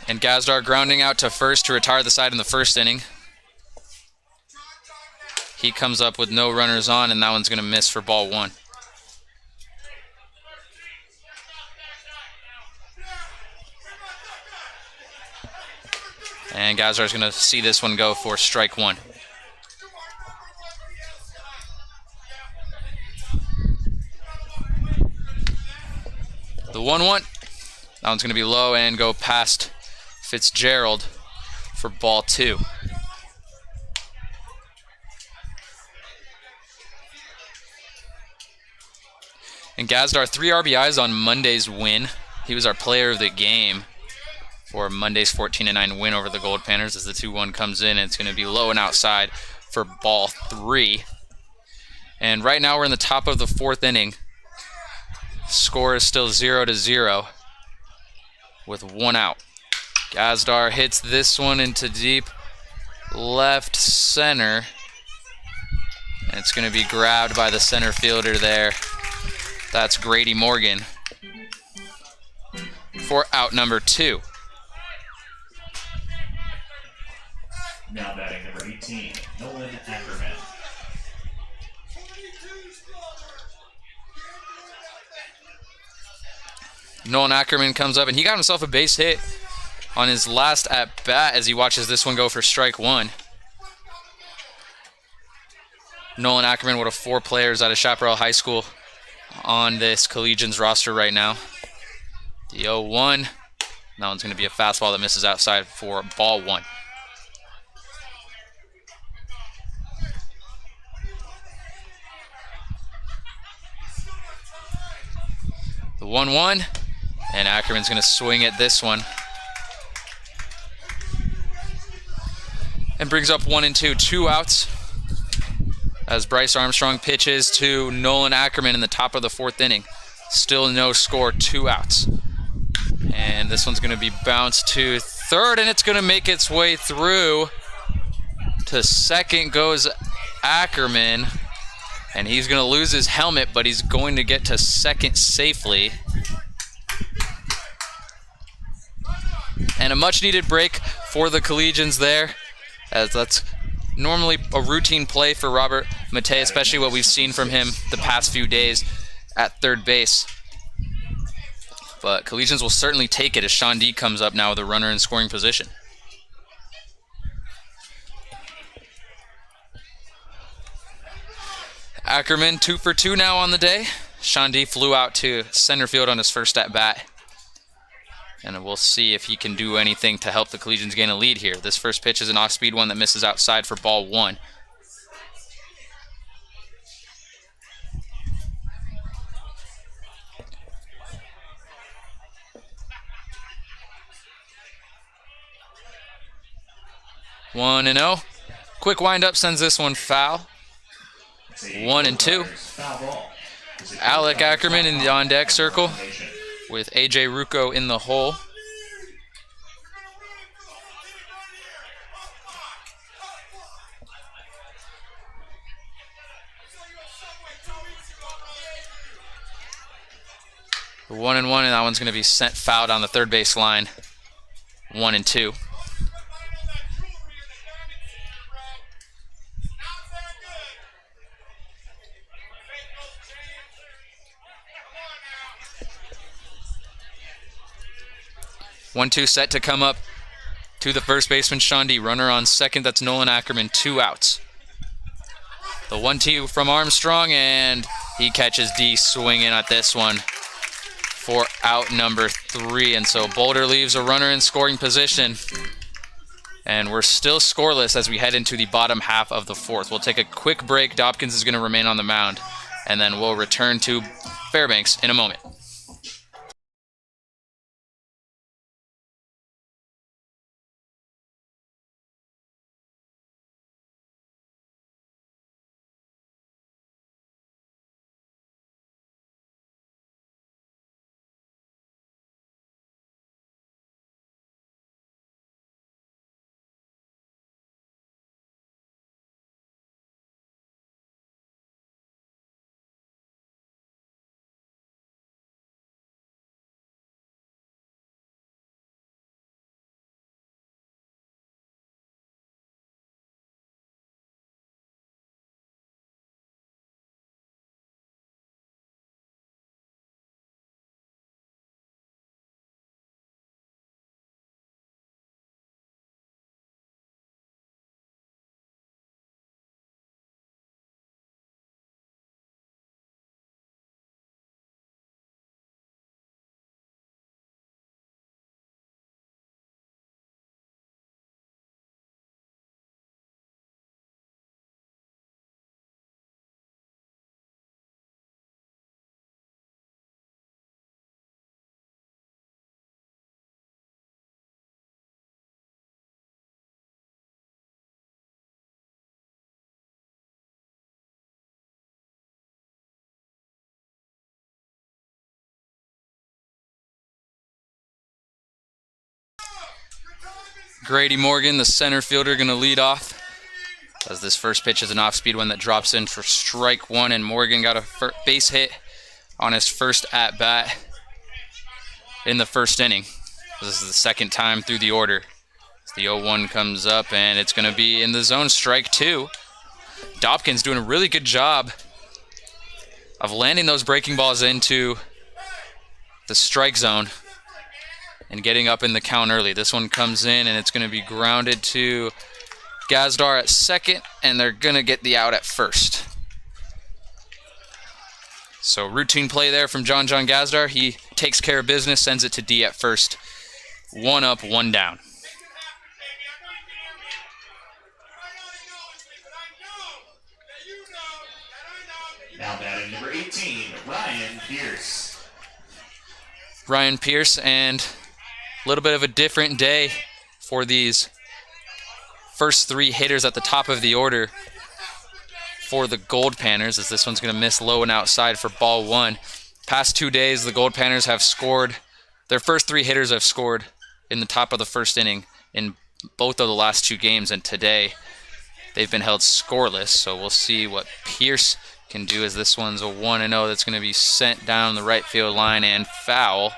And Gazdar grounding out to first to retire the side in the first inning. He comes up with no runners on, and that one's going to miss for ball one. And Gazdar's going to see this one go for strike one. The 1-1. That one's going to be low and go past Fitzgerald for ball two. And Gazdar, 3 RBIs on Monday's win. He was our player of the game for Monday's 14-9 win over the Goldpanners, as the 2-1 comes in, and it's going to be low and outside for ball three. And right now we're in the top of the fourth inning. Score is still 0-0 with one out. Gazdar hits this one into deep left center, and it's going to be grabbed by the center fielder there. That's Grady Morgan for out number two. Now batting number 18, Nolan Ackerman. Nolan Ackerman comes up, and he got himself a base hit on his last at-bat as he watches this one go for strike one. Nolan Ackerman, one of 4 players out of Chaparral High School on this Collegians roster right now. The 0-1. That one's going to be a fastball that misses outside for ball one. The 1-1. And Ackerman's going to swing at this one. and brings up 1 and 2, 2 outs. As Bryce Armstrong pitches to Nolan Ackerman in the top of the 4th inning. Still no score, 2 outs. And this one's going to be bounced to third, and it's going to make its way through. To second goes Ackerman, and he's going to lose his helmet, but he's going to get to second safely. And a much-needed break for the Collegians there, as that's normally a routine play for Robert Matei, especially what we've seen from him the past few days at third base. But Collegians will certainly take it as Sean D comes up now with a runner in scoring position. Ackerman 2 for 2 now on the day. Sean D flew out to center field on his first at bat. And we'll see if he can do anything to help the Collegians gain a lead here. This first pitch is an off-speed one that misses outside for ball 1. One and 0. Quick windup sends this one foul. 1 and 2. Alec Ackerman in the on-deck circle with AJ Rucco in the hole. The 1 and 1, and that one's going to be sent fouled on the third base line. 1 and 2. One-two set to come up to the first baseman, Sean D. Runner on second, that's Nolan Ackerman, 2 outs. The 1-2 from Armstrong, and he catches D swinging at this one for out number 3. And so Boulder leaves a runner in scoring position. And we're still scoreless as we head into the bottom half of the 4th. We'll take a quick break. Dobkins is going to remain on the mound. And then we'll return to Fairbanks in a moment. Grady Morgan, the center fielder, going to lead off, as this first pitch is an off-speed one that drops in for strike 1, and Morgan got a base hit on his first at-bat in the first inning. This is the second time through the order. The 0-1 comes up, and it's going to be in the zone, strike 2. Dobkins doing a really good job of landing those breaking balls into the strike zone and getting up in the count early. This one comes in, and it's going to be grounded to Gazdar at second, and they're going to get the out at first. So routine play there from John Gazdar. He takes care of business, sends it to D at first. 1 up, 1 down. Now batting number 18, Ryan Pierce. Ryan Pierce, and a little bit of a different day for these first three hitters at the top of the order for the Goldpanners, as this one's going to miss low and outside for ball one. Past 2 days, the Goldpanners have scored. Their first three hitters have scored in the top of the first inning in both of the last 2 games, and today they've been held scoreless. So we'll see what Pierce can do, as this one's a 1-0 that's going to be sent down the right field line and foul.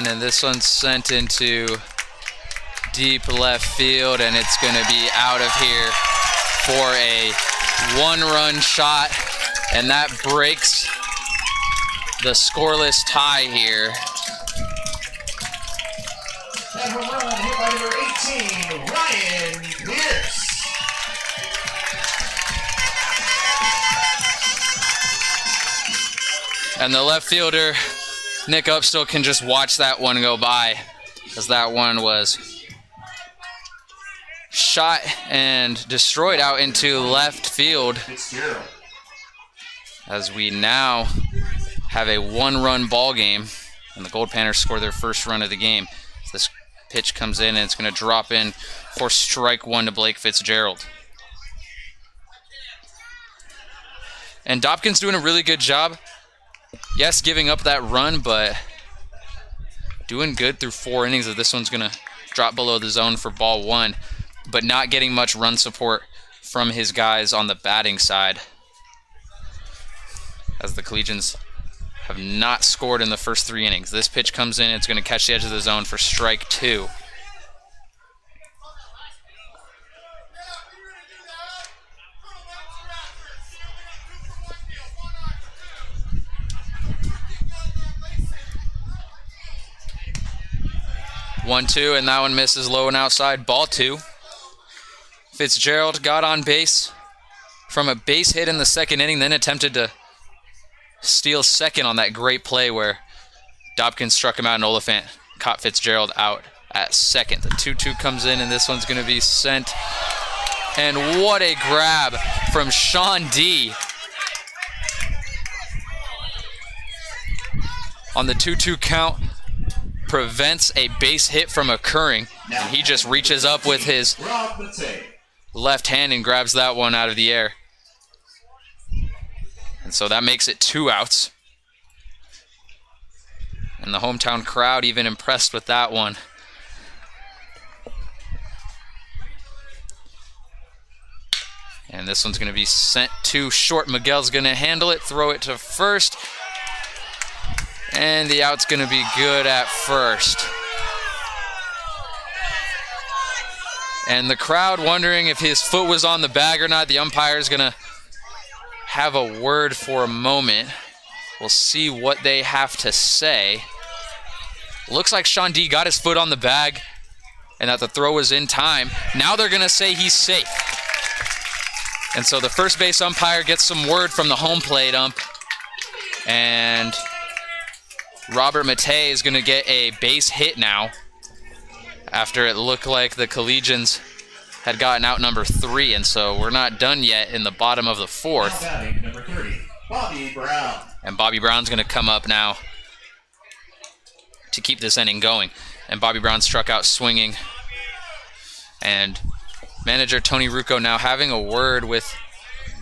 And this one's sent into deep left field, and it's going to be out of here for a 1-run shot, and that breaks the scoreless tie here. That home run hit by number 18, Ryan Pierce. And the left fielder, Nick Upstill, can just watch that one go by, as that one was shot and destroyed out into left field, as we now have a 1-run ball game, and the Goldpanners score their first run of the game. This pitch comes in, and it's going to drop in for strike one to Blake Fitzgerald. And Dobkin's doing a really good job. Yes, giving up that run, but doing good through 4 innings. Of this one's going to drop below the zone for ball one, but not getting much run support from his guys on the batting side, as the Collegians have not scored in the first 3 innings. This pitch comes in, it's going to catch the edge of the zone for strike two. One-two, and that one misses low and outside. Ball two. Fitzgerald got on base from a base hit in the second inning, then attempted to steal second on that great play where Dobkin struck him out and Oliphant caught Fitzgerald out at second. The 2-2 comes in, and this one's going to be sent. And what a grab from Sean D. On the 2-2 count, prevents a base hit from occurring, and he just reaches up with his left hand and grabs that one out of the air. And so that makes it 2 outs. And the hometown crowd even impressed with that one. And this one's going to be sent too short. Miguel's going to handle it, throw it to first. And the out's going to be good at first. And the crowd wondering if his foot was on the bag or not. The umpire is going to have a word for a moment. We'll see what they have to say. Looks like Sean D got his foot on the bag and that the throw was in time. Now they're going to say he's safe. And so the first base umpire gets some word from the home plate ump. And Robert Matei is going to get a base hit now, after it looked like the Collegians had gotten out number 3, and so we're not done yet in the bottom of the 4th. Number 30, Bobby Brown. And Bobby Brown's going to come up now to keep this inning going. And Bobby Brown struck out swinging. And manager Tony Rucco now having a word with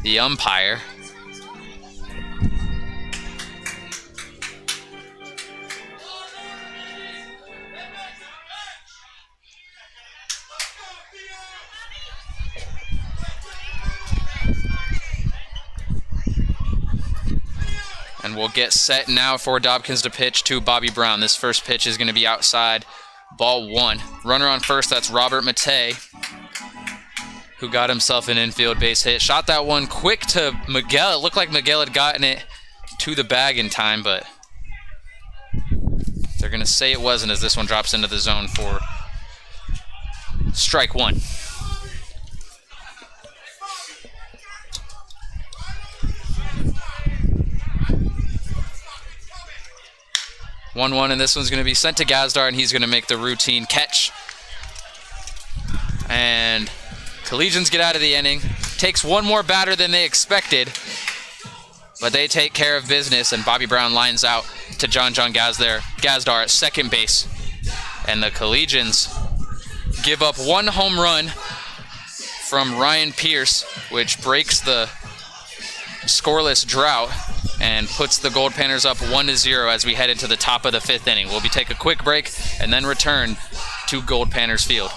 the umpire. And we'll get set now for Dobkins to pitch to Bobby Brown. This first pitch is going to be outside, ball 1. Runner on first, that's Robert Matei, who got himself an infield base hit. Shot that one quick to Miguel. It looked like Miguel had gotten it to the bag in time, but they're going to say it wasn't, as this one drops into the zone for strike 1. 1-1, and this one's going to be sent to Gazdar, and he's going to make the routine catch. And Collegians get out of the inning. Takes one more batter than they expected, but they take care of business, and Bobby Brown lines out to John Gazdar at second base. And the Collegians give up one home run from Ryan Pierce, which breaks the scoreless drought and puts the Goldpanners up 1-0 as we head into the top of the 5th inning. We'll take a quick break and then return to Goldpanners Field.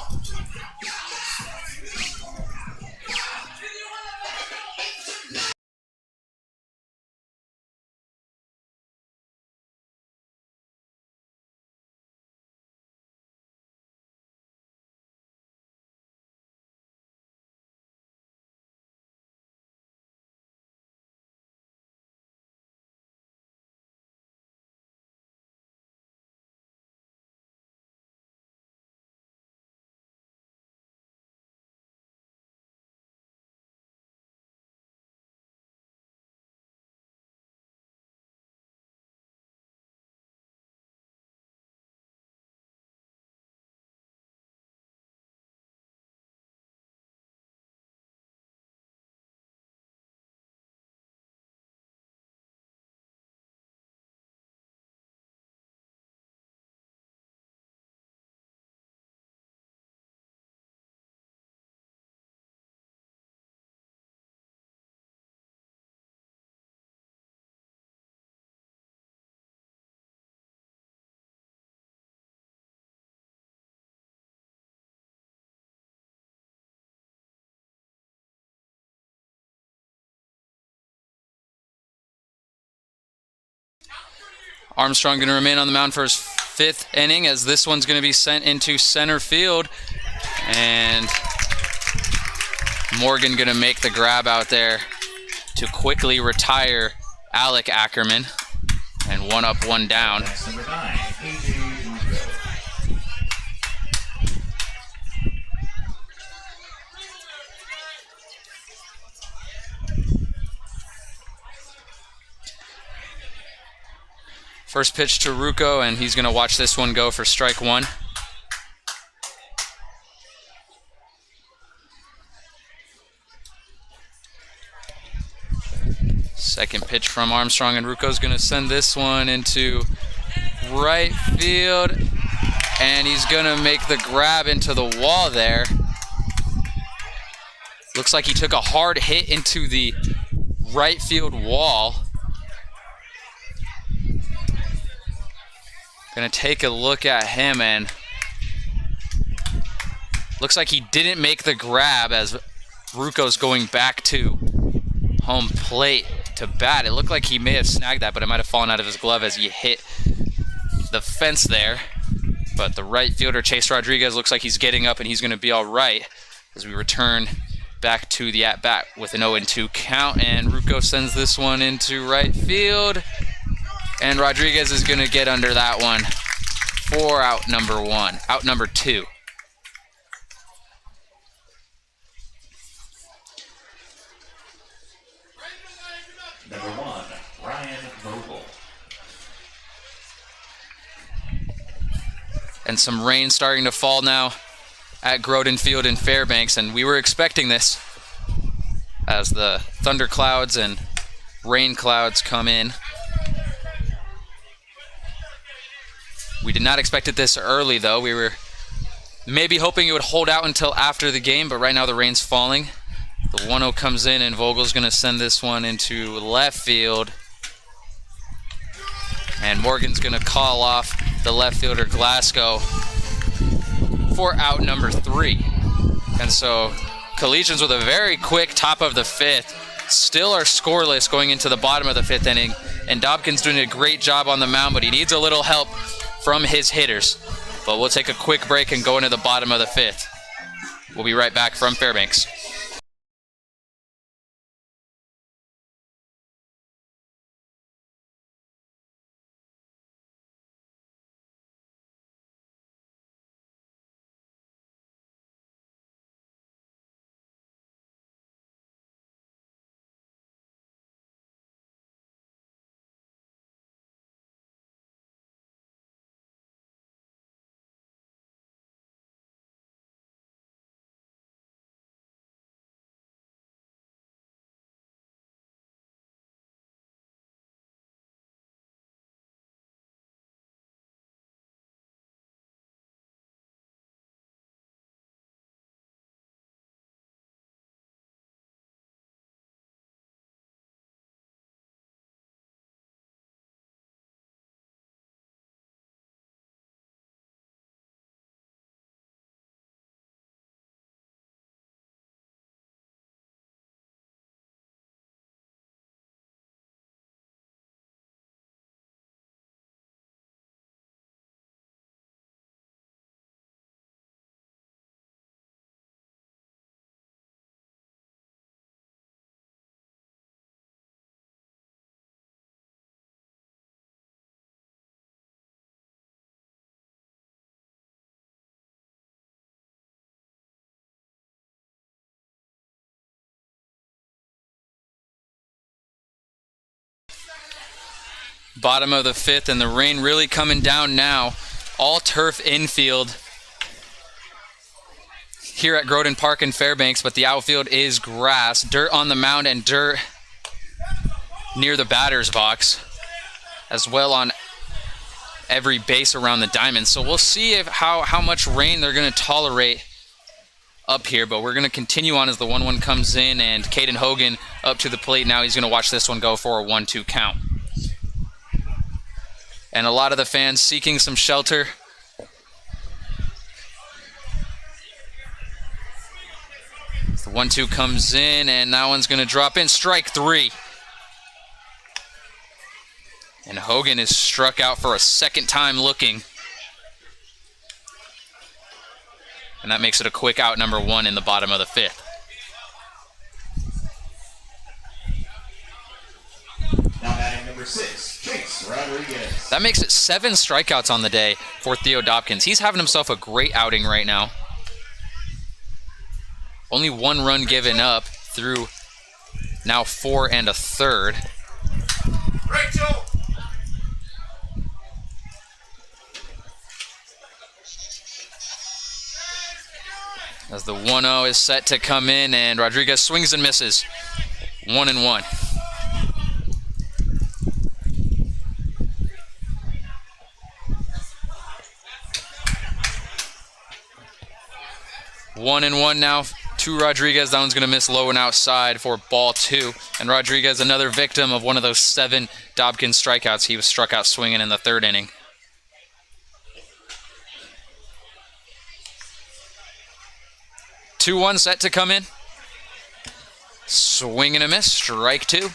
Armstrong going to remain on the mound for his 5th inning, as this one's going to be sent into center field. And Morgan going to make the grab out there to quickly retire Alec Ackerman. And 1 up, 1 down. That's number 9, AJ Rugo. First pitch to Ruocco, and he's going to watch this one go for strike 1. Second pitch from Armstrong, and Ruocco's going to send this one into right field, and he's going to make the grab into the wall there. Looks like he took a hard hit into the right field wall. Gonna take a look at him, and looks like he didn't make the grab as Ruocco's going back to home plate to bat. It looked like he may have snagged that, but it might have fallen out of his glove as he hit the fence there. But the right fielder, Chase Rodriguez, looks like he's getting up, and he's gonna be all right as we return back to the at-bat with an 0-2 count. And Ruocco sends this one into right field. And Rodriguez is going to get under that one for out number 2. Number 1, Ryan Vogel. And some rain starting to fall now at Groden Field in Fairbanks, and we were expecting this as the thunderclouds and rain clouds come in. We did not expect it this early, though. We were maybe hoping it would hold out until after the game, but right now the rain's falling. The 1-0 comes in, and Vogel's going to send this one into left field. And Morgan's going to call off the left fielder, Glasgow, for out number 3. And so Collegians with a very quick top of the 5th still are scoreless going into the bottom of the 5th inning. And Dobkin's doing a great job on the mound, but he needs a little help from his hitters. But we'll take a quick break and go into the bottom of the 5th. We'll be right back from Fairbanks. Bottom of the fifth, and the rain really coming down now. All turf infield here at Groden Park in Fairbanks, but the outfield is grass. Dirt on the mound and dirt near the batter's box, as well on every base around the diamond. So we'll see how much rain they're going to tolerate up here, but we're going to continue on as the 1-1 comes in, and Caden Hogan up to the plate now. He's going to watch this one go for a 1-2 count. And a lot of the fans seeking some shelter. The 1-2 comes in, and that one's going to drop in. Strike 3. And Hogan is struck out for a second time looking. And that makes it a quick out, number 1 in the bottom of the fifth. Now batting number 6, Chase Rodriguez. That makes it 7 strikeouts on the day for Theo Dobkins. He's having himself a great outing right now. Only 1 run given up through now 4 1/3. Rachel. As the 1-0 is set to come in, and Rodriguez swings and misses. 1-1. One and one now to Rodriguez. That one's going to miss low and outside for ball 2. And Rodriguez, another victim of one of those 7 Dobkins strikeouts. He was struck out swinging in the 3rd inning. Two one set to come in. Swing and a miss. Strike 2.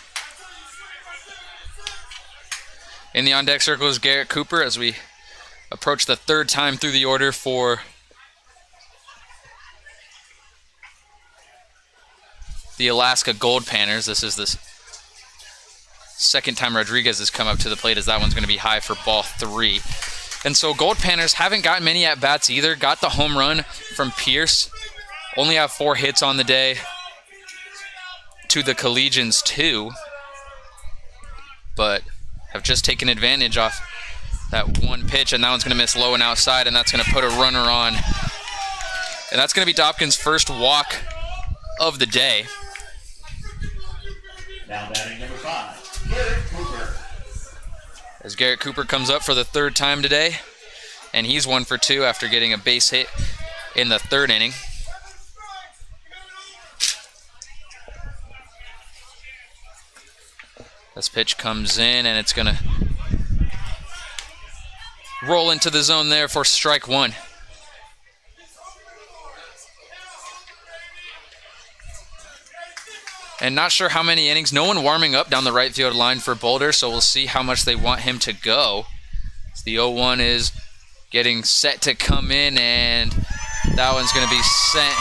In the on-deck circle is Garrett Cooper as we approach the 3rd time through the order for the Alaska Goldpanners. This is the 2nd time Rodriguez has come up to the plate, as that one's going to be high for ball 3. And so Goldpanners haven't gotten many at-bats either. Got the home run from Pierce. Only have 4 hits on the day to the Collegians 2. But have just taken advantage off that 1 pitch, and that one's going to miss low and outside, and that's going to put a runner on. And that's going to be Dobkins' first walk of the day. Now batting number 5, Garrett Cooper. As Garrett Cooper comes up for the 3rd time today, and he's 1 for 2 after getting a base hit in the 3rd inning. This pitch comes in, and it's going to roll into the zone there for strike 1. And not sure how many innings. No one warming up down the right field line for Boulder, so we'll see how much they want him to go. The 0-1 is getting set to come in, and that one's going to be sent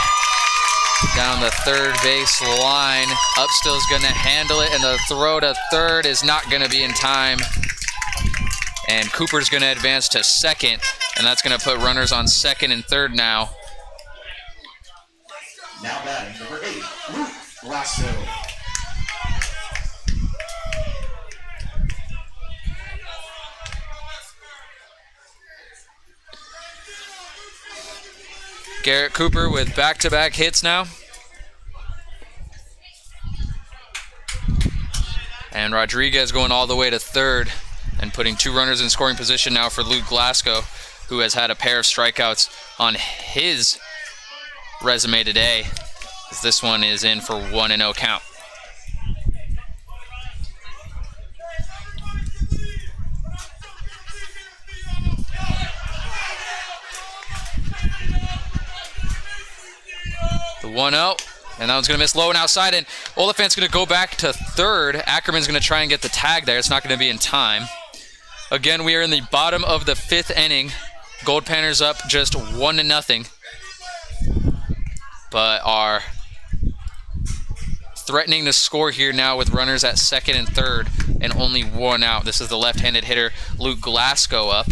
down the 3rd base line. Upstill's going to handle it, and the throw to 3rd is not going to be in time. And Cooper's going to advance to 2nd, and that's going to put runners on 2nd and 3rd now. Now batting number 8, Luke Glasgow. Garrett Cooper with back-to-back hits now. And Rodriguez going all the way to 3rd and putting 2 runners in scoring position now for Luke Glasgow, who has had a pair of strikeouts on his resume today, as this one is in for 1-0 count. The 1-0, and that one's going to miss low and outside, and Oliphant's going to go back to 3rd. Ackerman's going to try and get the tag there. It's not going to be in time. Again, we are in the bottom of the 5th inning. Goldpanners up just 1-0, but are threatening to score here now with runners at 2nd and 3rd and only 1 out. This is the left-handed hitter Luke Glasgow up.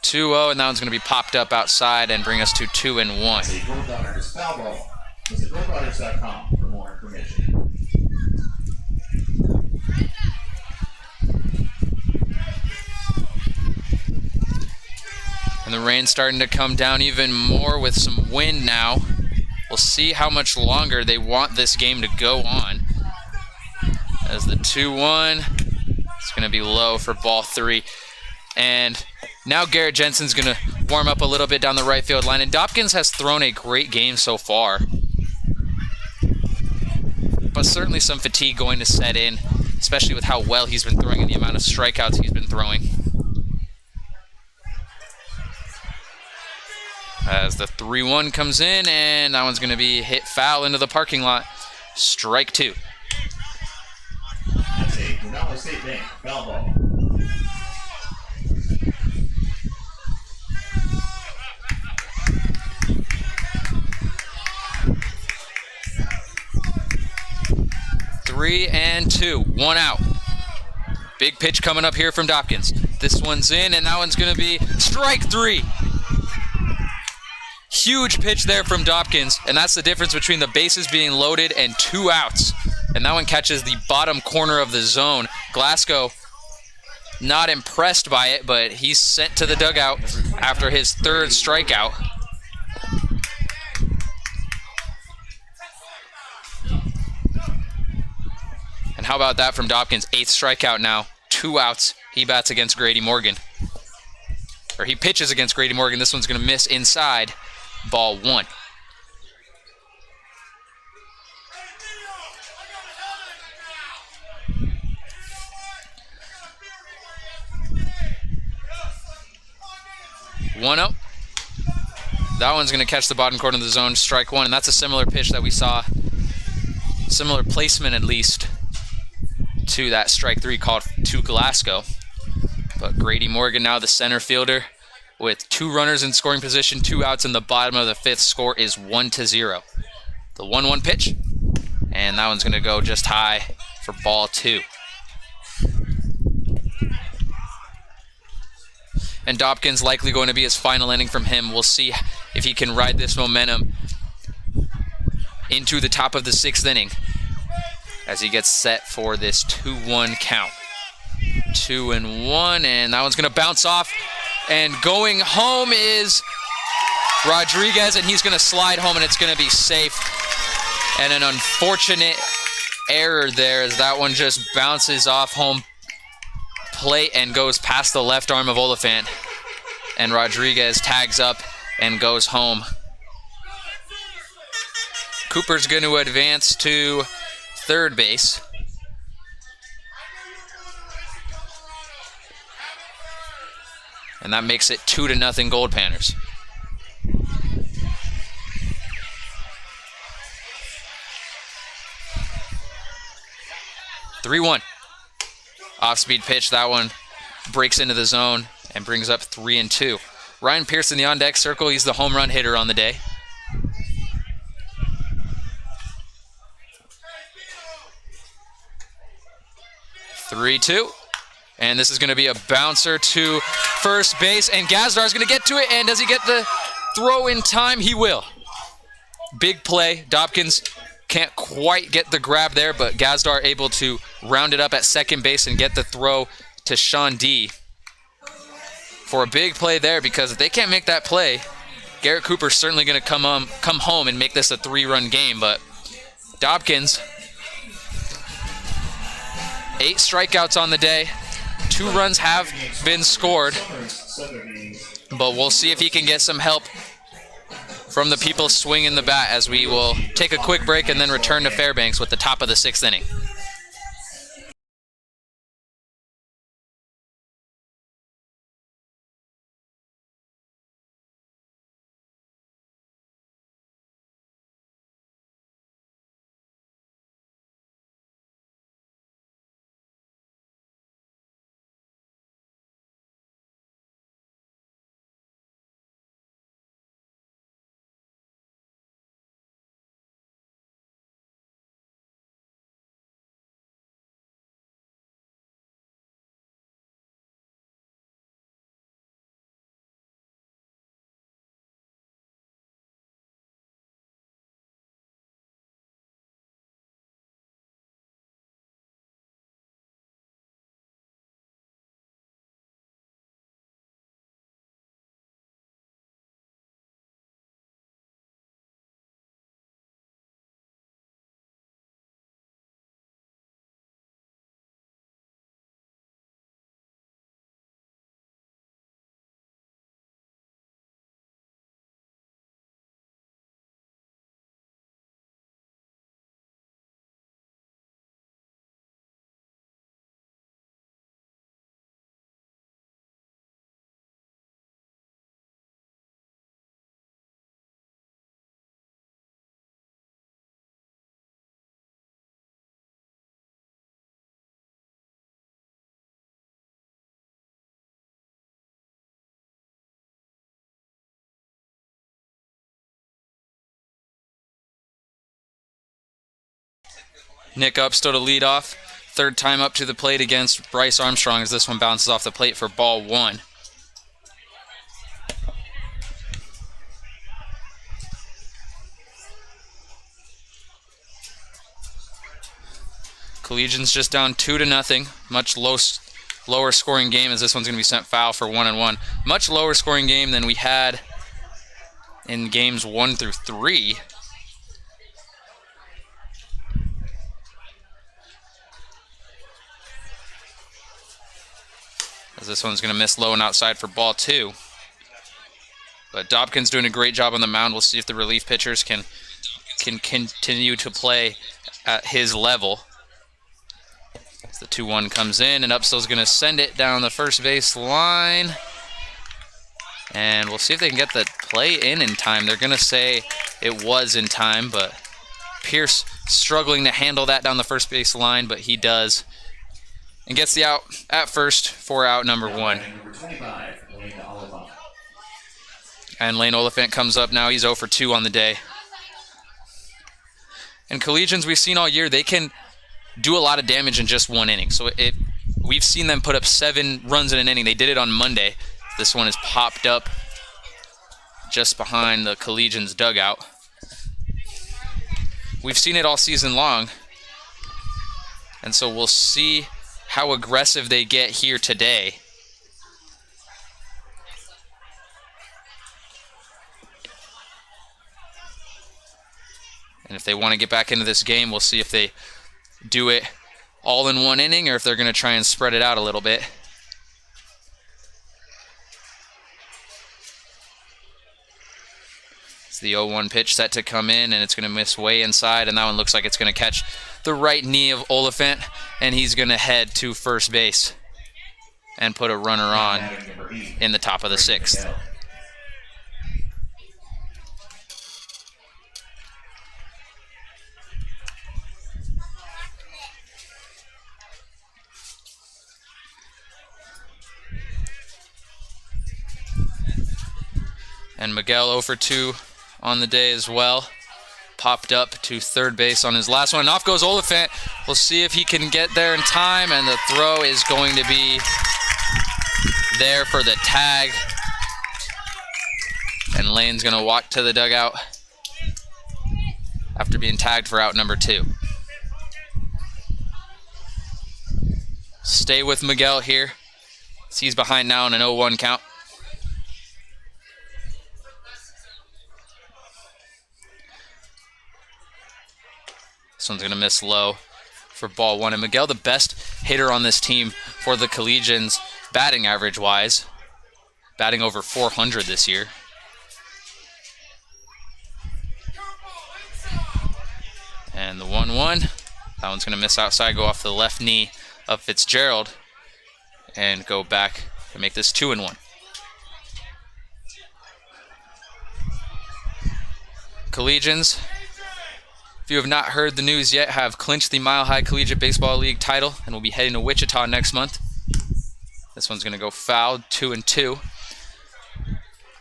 2-0, and that one's going to be popped up outside and bring us to 2-1. See Goldpanners foul ball. Visit goldpanners.com for more information. the rain's starting to come down even more with some wind now. We'll see how much longer they want this game to go on. As the 2-1, it's going to be low for ball 3. And now Garrett Jensen's going to warm up a little bit down the right field line. And Dopkins has thrown a great game so far. But certainly some fatigue going to set in, especially with how well he's been throwing and the amount of strikeouts he's been throwing. As the 3-1 comes in, and that one's going to be hit foul into the parking lot. Strike 2. That's a Denali State Bank foul ball. Three and 2, 1 out. Big pitch coming up here from Dopkins. This one's in, and that one's going to be strike 3. Huge pitch there from Dopkins, and that's the difference between the bases being loaded and 2 outs. And that one catches the bottom corner of the zone. Glasgow not impressed by it, but he's sent to the dugout after his 3rd strikeout. And how about that from Dopkins? 8th strikeout now, 2 outs. He bats against Grady Morgan. Or he pitches against Grady Morgan. This one's going to miss inside. Ball 1. One up. That one's going to catch the bottom corner of the zone, strike 1, and that's a similar pitch that we saw, similar placement at least, to that strike 3 called to Glasgow. But Grady Morgan now the center fielder with 2 runners in scoring position, 2 outs in the bottom of the 5th. Score is 1-0. The 1-1 pitch, and that one's going to go just high for ball 2. And Dopkins likely going to be his final inning from him. We'll see if he can ride this momentum into the top of the 6th inning as he gets set for this 2-1 count. 2-1, and that one's going to bounce off. And going home is Rodriguez, and he's going to slide home, and it's going to be safe. And an unfortunate error there as that one just bounces off home plate and goes past the left arm of Oliphant. And Rodriguez tags up and goes home. Cooper's going to advance to 3rd base. And that makes it 2-0 Goldpanners. Three-1. Off-speed pitch. That one breaks into the zone and brings up 3-2. Ryan Pierce in the on-deck circle. He's the home run hitter on the day. Three-two. And this is going to be a bouncer to first base. And Gazdar's going to get to it. And does he get the throw in time? He will. Big play. Dopkins can't quite get the grab there, but Gazdar able to round it up at second base and get the throw to Sean D. For a big play there, because if they can't make that play, Garrett Cooper's certainly going to come home and make this a 3-run game. But Dopkins, 8 strikeouts on the day. 2 runs have been scored, but we'll see if he can get some help from the people swinging the bat as we will take a quick break and then return to Fairbanks with the top of the 6th inning. Nick Upstill to lead off. Third time up to the plate against Bryce Armstrong as this one bounces off the plate for ball 1. Collegians just down 2-0. Much lower scoring game as this one's going to be sent foul for 1-1. Much lower scoring game than we had in games 1 through 3. As this one's going to miss low and outside for ball 2. But Dobkin's doing a great job on the mound. We'll see if the relief pitchers can continue to play at his level. As the 2-1 comes in, and Upstill's going to send it down the first base line. And we'll see if they can get the play in time. They're going to say it was in time, but Pierce struggling to handle that down the first base line, but he does. And gets the out at first for out number 1. And Lane Oliphant comes up now. He's 0 for 2 on the day. And Collegians, we've seen all year, they can do a lot of damage in just 1 inning. So we've seen them put up 7 runs in an inning. They did it on Monday. This one is popped up just behind the Collegians dugout. We've seen it all season long. And so we'll see how aggressive they get here today. And if they want to get back into this game, we'll see if they do it all in 1 inning or if they're going to try and spread it out a little bit. It's the 0-1 pitch set to come in, and it's going to miss way inside, and that one looks like it's going to catch the right knee of Oliphant, and he's going to head to first base and put a runner on in the top of the 6th. And Miguel 0 for 2 on the day as well. Popped up to third base on his last one. And off goes Oliphant. We'll see if he can get there in time, and the throw is going to be there for the tag. And Lane's going to walk to the dugout after being tagged for out number 2. Stay with Miguel here. He's behind now in an 0-1 count. This one's going to miss low for ball 1. And Miguel, the best hitter on this team for the Collegians, batting average-wise. Batting over 400 this year. And the 1-1. That one's going to miss outside, go off the left knee of Fitzgerald. And go back to make this 2-1. Collegians, if you have not heard the news yet, have clinched the Mile High Collegiate Baseball League title and will be heading to Wichita next month. This one's going to go foul, 2-2.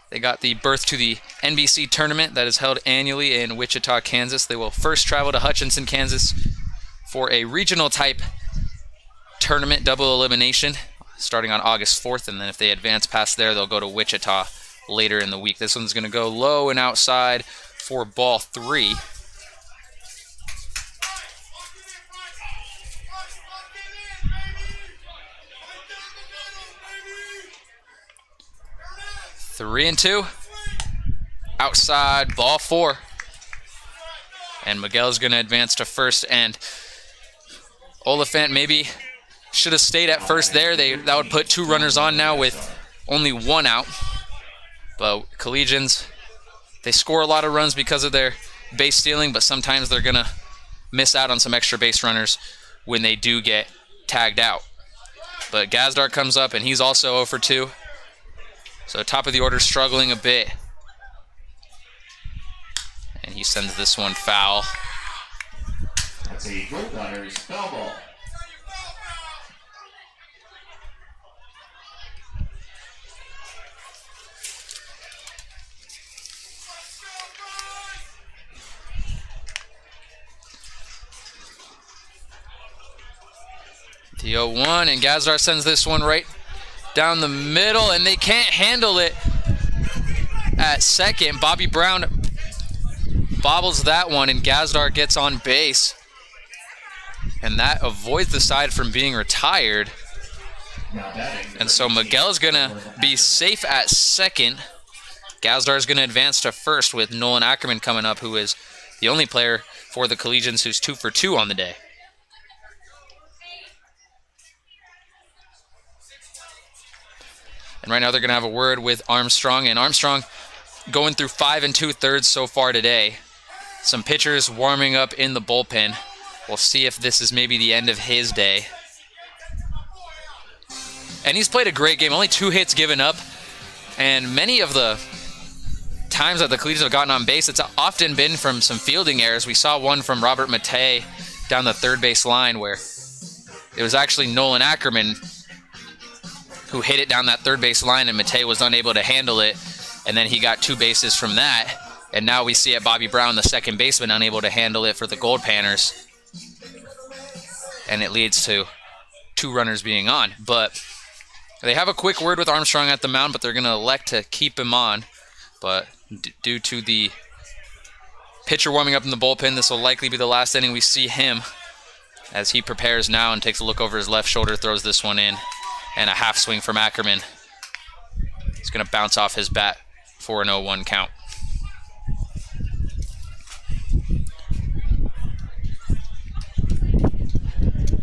They got the berth to the NBC tournament that is held annually in Wichita, Kansas. They will first travel to Hutchinson, Kansas for a regional type tournament, double elimination, starting on August 4th. And then if they advance past there, they'll go to Wichita later in the week. This one's going to go low and outside for ball 3. Three and 2. Outside, ball 4. And Miguel's going to advance to first. And Oliphant maybe should have stayed at first there. That would put 2 runners on now with only 1 out. But Collegians, they score a lot of runs because of their base stealing, but sometimes they're going to miss out on some extra base runners when they do get tagged out. But Gazdar comes up, and he's also 0 for 2. So top of the order struggling a bit. And he sends this one foul. That's a Goldpanners foul ball. The 0-1, and Gazdar sends this one right down the middle, and they can't handle it at second. Bobby Brown bobbles that one, and Gazdar gets on base. And that avoids the side from being retired. And so Miguel's going to be safe at second. Gazdar's going to advance to first with Nolan Ackerman coming up, who is the only player for the Collegians who's 2 for 2 on the day. And right now they're going to have a word with Armstrong. And Armstrong going through 5 2/3 so far today. Some pitchers warming up in the bullpen. We'll see if this is maybe the end of his day. And he's played a great game. Only 2 hits given up. And many of the times that the Collegians have gotten on base, it's often been from some fielding errors. We saw one from Robert Matei down the third base line where it was actually Nolan Ackerman who hit it down that third base line, and Matei was unable to handle it. And then he got 2 bases from that. And now we see it Bobby Brown, the second baseman, unable to handle it for the Goldpanners. And it leads to 2 runners being on. But they have a quick word with Armstrong at the mound, but they're going to elect to keep him on. But due to the pitcher warming up in the bullpen, this will likely be the last inning we see him as he prepares now and takes a look over his left shoulder, throws this one in. And a half swing from Ackerman. It's going to bounce off his bat for an 0-1 count.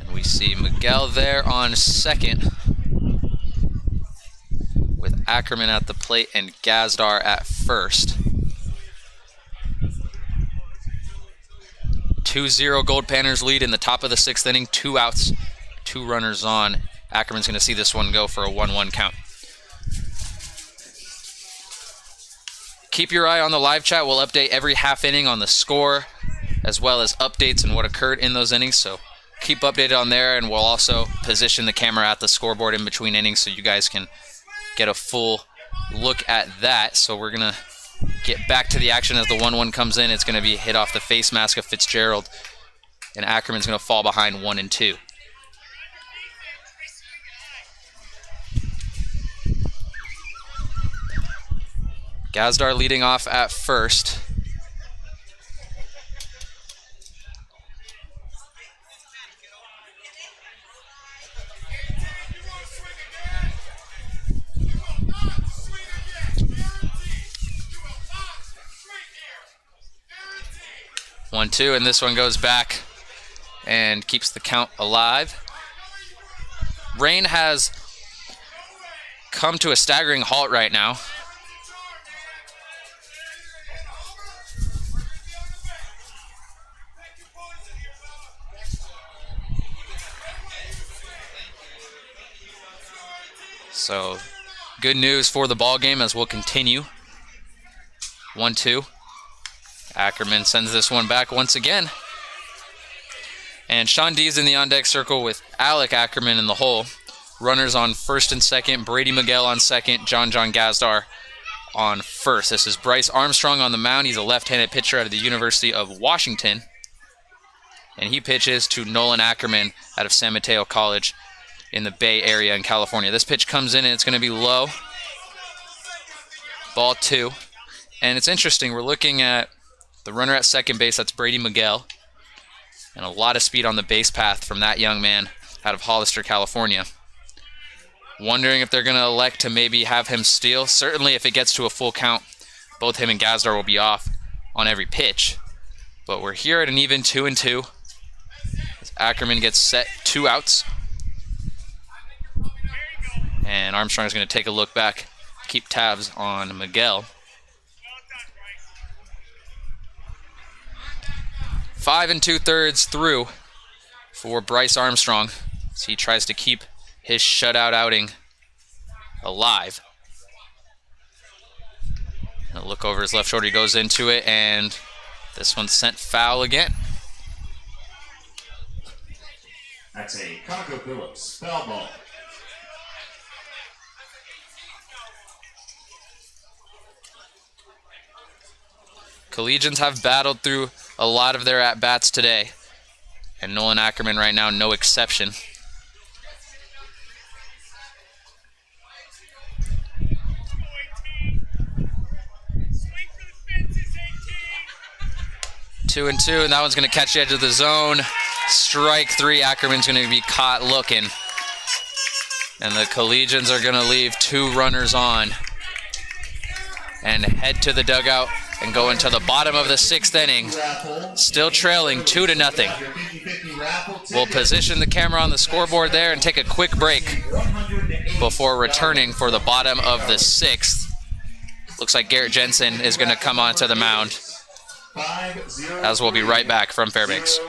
And we see Miguel there on second with Ackerman at the plate and Gazdar at first. 2-0 Goldpanners lead in the top of the 6th inning. 2 outs, 2 runners on. Ackerman's going to see this one go for a 1-1 count. Keep your eye on the live chat. We'll update every half inning on the score, as well as updates and what occurred in those innings. So keep updated on there, and we'll also position the camera at the scoreboard in between innings so you guys can get a full look at that. So we're going to get back to the action as the 1-1 comes in. It's going to be hit off the face mask of Fitzgerald, and Ackerman's going to fall behind 1-2. Gazdar leading off at first. One, two, and this one goes back and keeps the count alive. Rain has come to a staggering halt right now. So, good news for the ball game as we'll continue. 1-2. Ackerman sends this one back once again. And Sean D's in the on-deck circle with Alec Ackerman in the hole. Runners on first and second. Brady Miguel on second. John Gazdar on first. This is Bryce Armstrong on the mound. He's a left-handed pitcher out of the University of Washington. And he pitches to Nolan Ackerman out of San Mateo College in the Bay Area in California. This pitch comes in and it's going to be low. Ball 2. And it's interesting, we're looking at the runner at second base, that's Brady Miguel. And a lot of speed on the base path from that young man out of Hollister, California. Wondering if they're going to elect to maybe have him steal. Certainly if it gets to a full count, both him and Gazdar will be off on every pitch. But we're here at an even 2-2. As Ackerman gets set, 2 outs. And Armstrong's going to take a look back, keep tabs on Miguel. 5 2/3 through for Bryce Armstrong as he tries to keep his shutout outing alive. And a look over his left shoulder, he goes into it, and this one's sent foul again. That's a ConocoPhillips foul ball. Collegians have battled through a lot of their at-bats today, and Nolan Ackerman right now no exception. 2-2, and that one's going to catch the edge of the zone. Strike 3. Ackerman's going to be caught looking. And the Collegians are going to leave 2 runners on and head to the dugout and go into the bottom of the 6th inning. Still trailing 2-0. We'll position the camera on the scoreboard there and take a quick break before returning for the bottom of the 6th. Looks like Garrett Jensen is going to come onto the mound, as we'll be right back from Fairbanks.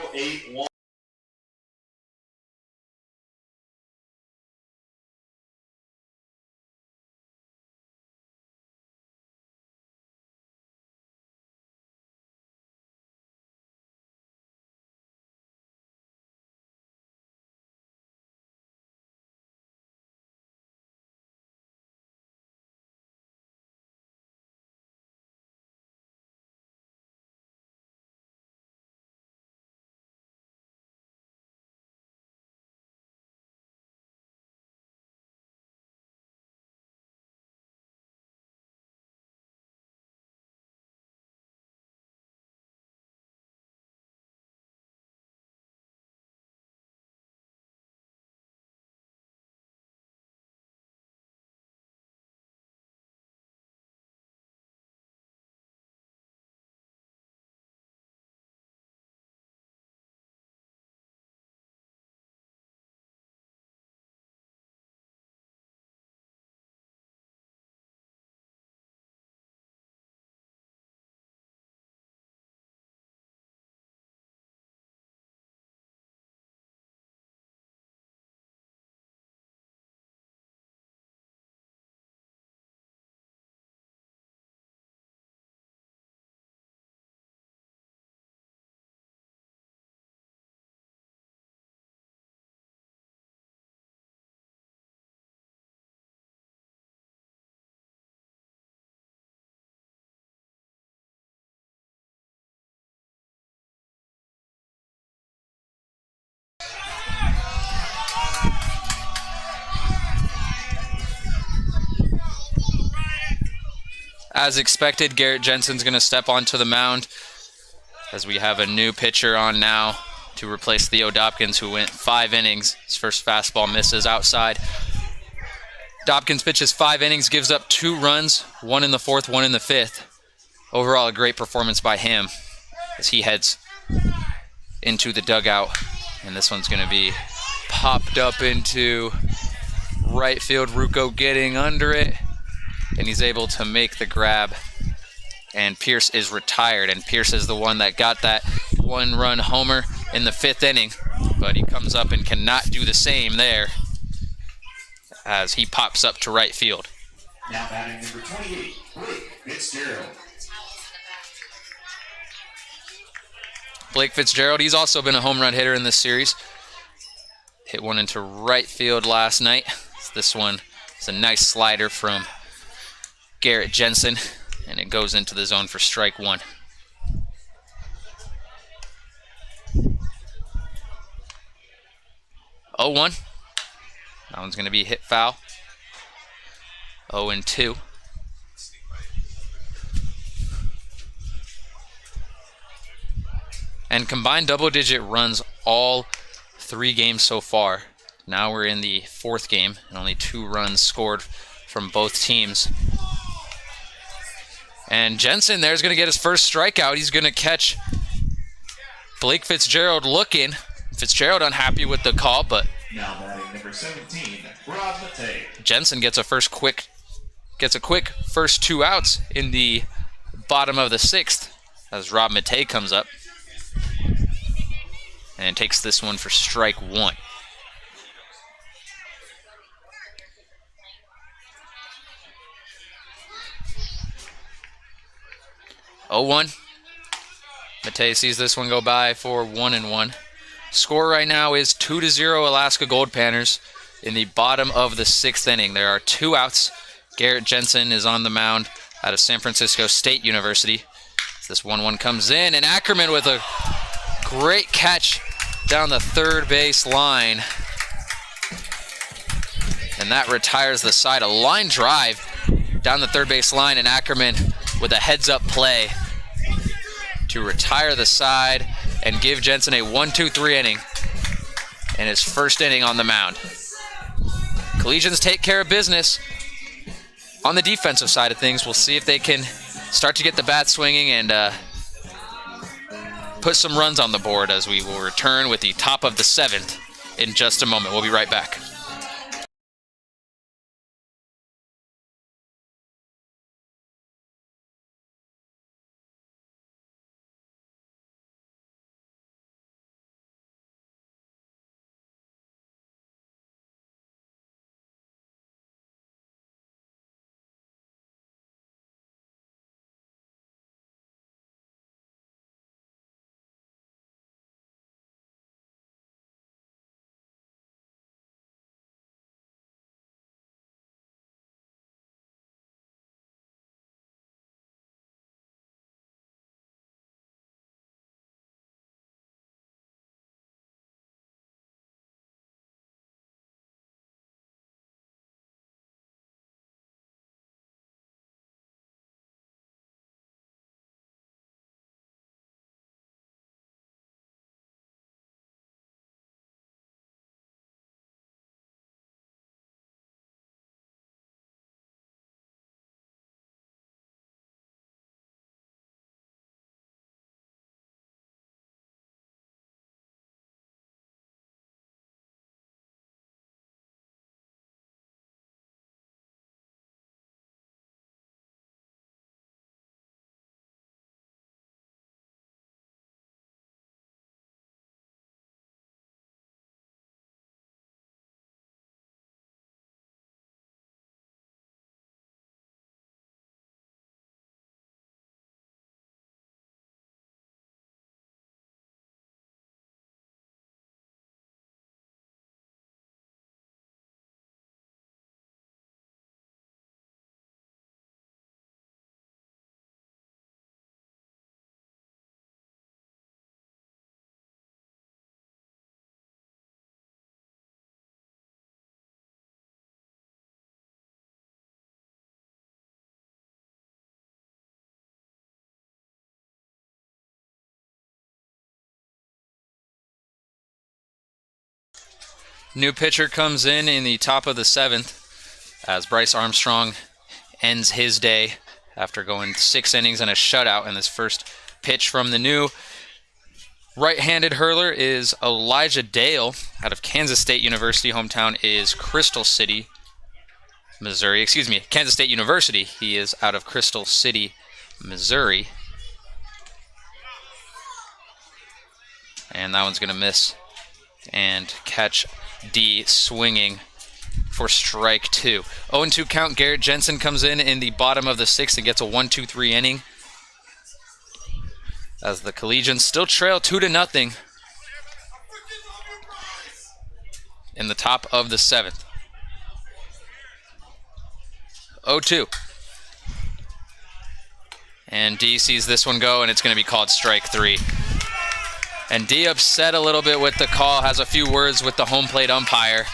As expected, Garrett Jensen's going to step onto the mound as we have a new pitcher on now to replace Theo Dopkins, who went 5 innings. His first fastball misses outside. Dopkins pitches 5 innings, gives up 2 runs, 1 in the 4th, 1 in the 5th. Overall, a great performance by him as he heads into the dugout. And this one's going to be popped up into right field. Rucco getting under it, and he's able to make the grab. And Pierce is retired, and Pierce is the one that got that 1-run homer in the 5th inning, but he comes up and cannot do the same there as he pops up to right field. Now batting number 28, Blake Fitzgerald. Blake Fitzgerald, he's also been a home run hitter in this series. Hit one into right field last night. This one is a nice slider from Garrett Jensen, and it goes into the zone for strike 1. Oh, 1. That one's going to be hit foul. 0-2. And combined double-digit runs all 3 games so far. Now we're in the 4th game, and only 2 runs scored from both teams. And Jensen there's going to get his first strikeout. He's going to catch Blake Fitzgerald looking. Fitzgerald unhappy with the call, but now batting number 17, Rob Matei. Jensen gets a quick first 2 outs in the bottom of the 6th as Rob Matei comes up and takes this one for strike 1. Oh, 1. Matei sees this one go by for 1-1. Score right now is 2-0 Alaska Goldpanners in the bottom of the 6th inning. There are 2 outs. Garrett Jensen is on the mound out of San Francisco State University. This 1-1 comes in, and Ackerman with a great catch down the third base line. And that retires the side. A line drive down the third base line, and Ackerman with a heads-up play to retire the side and give Jensen a 1-2-3 inning in his first inning on the mound. Collegians take care of business on the defensive side of things. We'll see if they can start to get the bat swinging and put some runs on the board as we will return with the top of the 7th in just a moment. We'll be right back. New pitcher comes in the top of the 7th as Bryce Armstrong ends his day after going 6 innings and a shutout in this first pitch from the new right-handed hurler is Elijah Dale out of Kansas State University. Hometown is Crystal City, Missouri. Excuse me, Kansas State University. He is out of Crystal City, Missouri. And that one's going to miss and catch D swinging for strike 2. 0-2 count. Garrett Jensen comes in the bottom of the 6th and gets a 1-2-3 inning as the Collegians still trail 2-0 in the top of the 7th. 0-2. And D sees this one go, and it's going to be called strike 3. And D upset a little bit with the call, has a few words with the home plate umpire.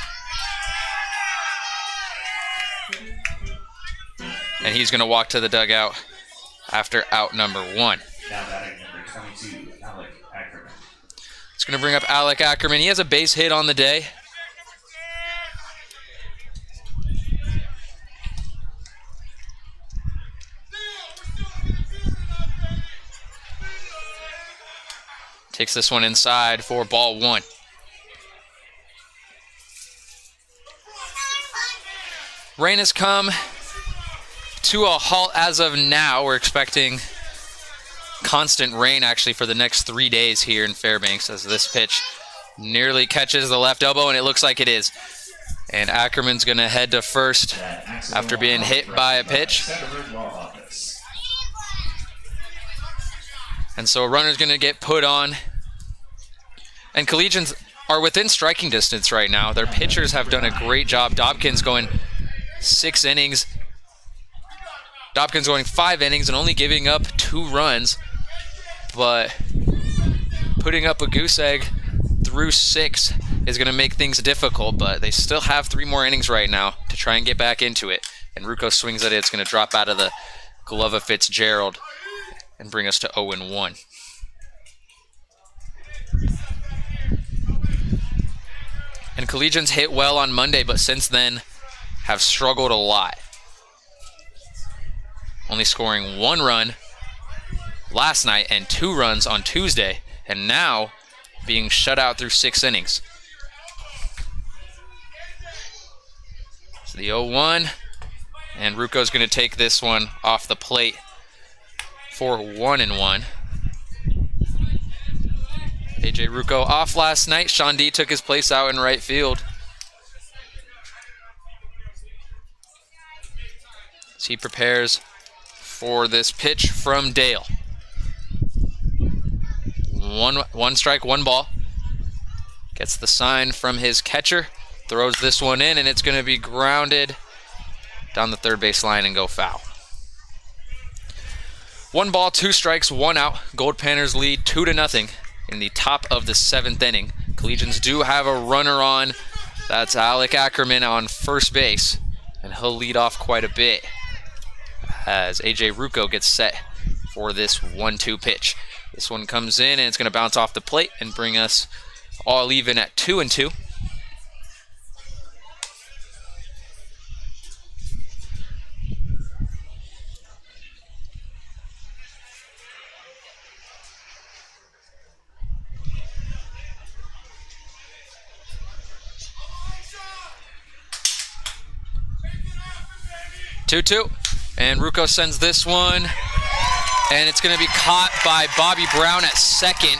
And he's going to walk to the dugout after out number 1. Now batting number 22, Alec Ackerman. It's going to bring up Alec Ackerman. He has a base hit on the day. Takes this one inside for ball 1. Rain has come to a halt as of now. We're expecting constant rain actually for the next 3 days here in Fairbanks as this pitch nearly catches the left elbow, and it looks like it is. And Ackerman's going to head to first after being hit by a pitch. And so a runner's going to get put on. And Collegians are within striking distance right now. Their pitchers have done a great job. Dobkins going 6 innings. Dobkins going 5 innings and only giving up 2 runs. But putting up a goose egg through 6 is going to make things difficult. But they still have 3 more innings right now to try and get back into it. And Rucco swings at it. It's going to drop out of the glove of Fitzgerald and bring us to 0-1. And Collegians hit well on Monday, but since then have struggled a lot. Only scoring 1 run last night and 2 runs on Tuesday, and now being shut out through 6 innings. So the 0-1, and Ruco's going to take this one off the plate for 1-1. AJ Ruco off last night. Sean D took his place out in right field. As he prepares for this pitch from Dale. One strike, 1 ball. Gets the sign from his catcher. Throws this one in, and it's going to be grounded down the third base line and go foul. 1 ball, 2 strikes, 1 out. Goldpanners lead 2-0 in the top of the 7th inning. Collegians do have a runner on. That's Alec Ackerman on first base, and he'll lead off quite a bit as AJ Ruco gets set for this 1-2 pitch. This one comes in, and it's going to bounce off the plate and bring us all even at 2-2. And Ruco sends this one, and it's going to be caught by Bobby Brown at second.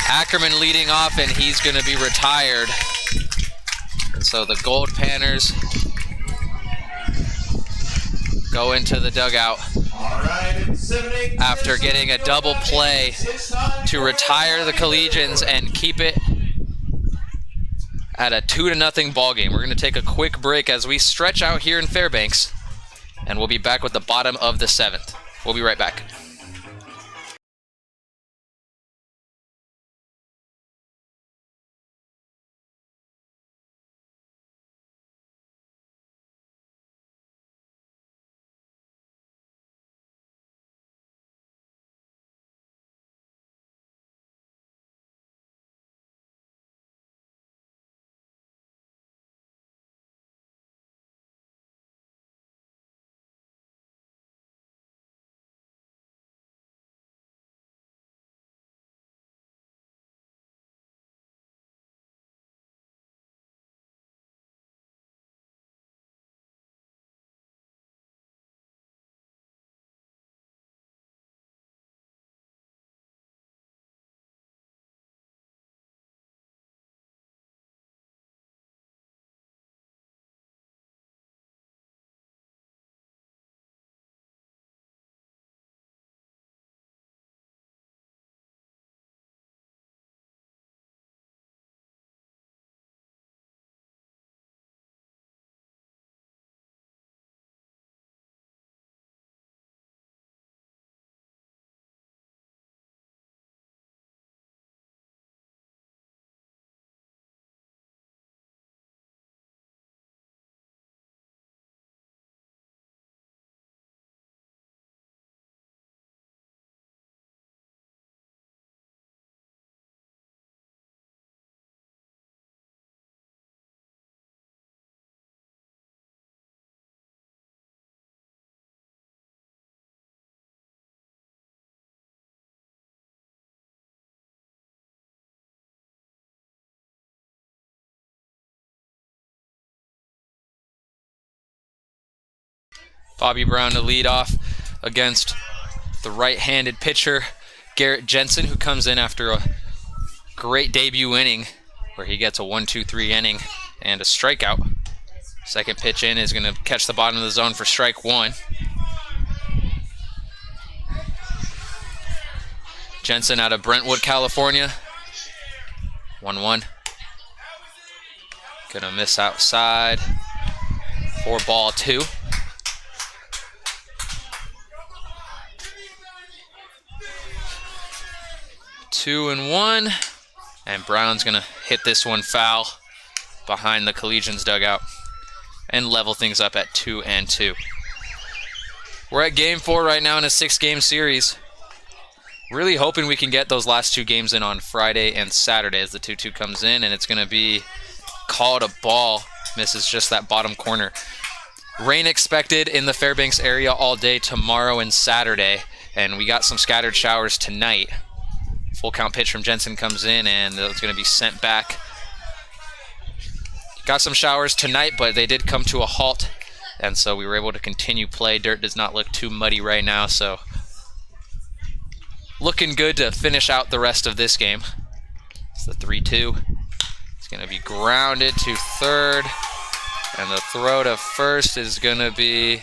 Ackerman leading off, and he's going to be retired. And so the Goldpanners go into the dugout after getting a double play to retire the Collegians and keep it at a 2-0 ball game. We're going to take a quick break as we stretch out here in Fairbanks, and we'll be back with the bottom of the 7th. We'll be right back. Bobby Brown to lead off against the right-handed pitcher, Garrett Jensen, who comes in after a great debut inning where he gets a 1-2-3 inning and a strikeout. Second pitch in is going to catch the bottom of the zone for strike 1. Jensen out of Brentwood, California. 1-1. Gonna miss outside for ball 2. 2-1, and Brown's gonna hit this one foul behind the Collegians dugout and level things up at 2-2. We're at game 4 right now in a 6-game series. Really hoping we can get those last 2 games in on Friday and Saturday as the 2-2 comes in, and it's gonna be called a ball. Misses just that bottom corner. Rain expected in the Fairbanks area all day tomorrow and Saturday, and we got some scattered showers tonight. Full count pitch from Jensen comes in, and it's going to be sent back. Got some showers tonight, but they did come to a halt, and so we were able to continue play. Dirt does not look too muddy right now, so looking good to finish out the rest of this game. It's the 3-2. It's going to be grounded to third, and the throw to first is going to be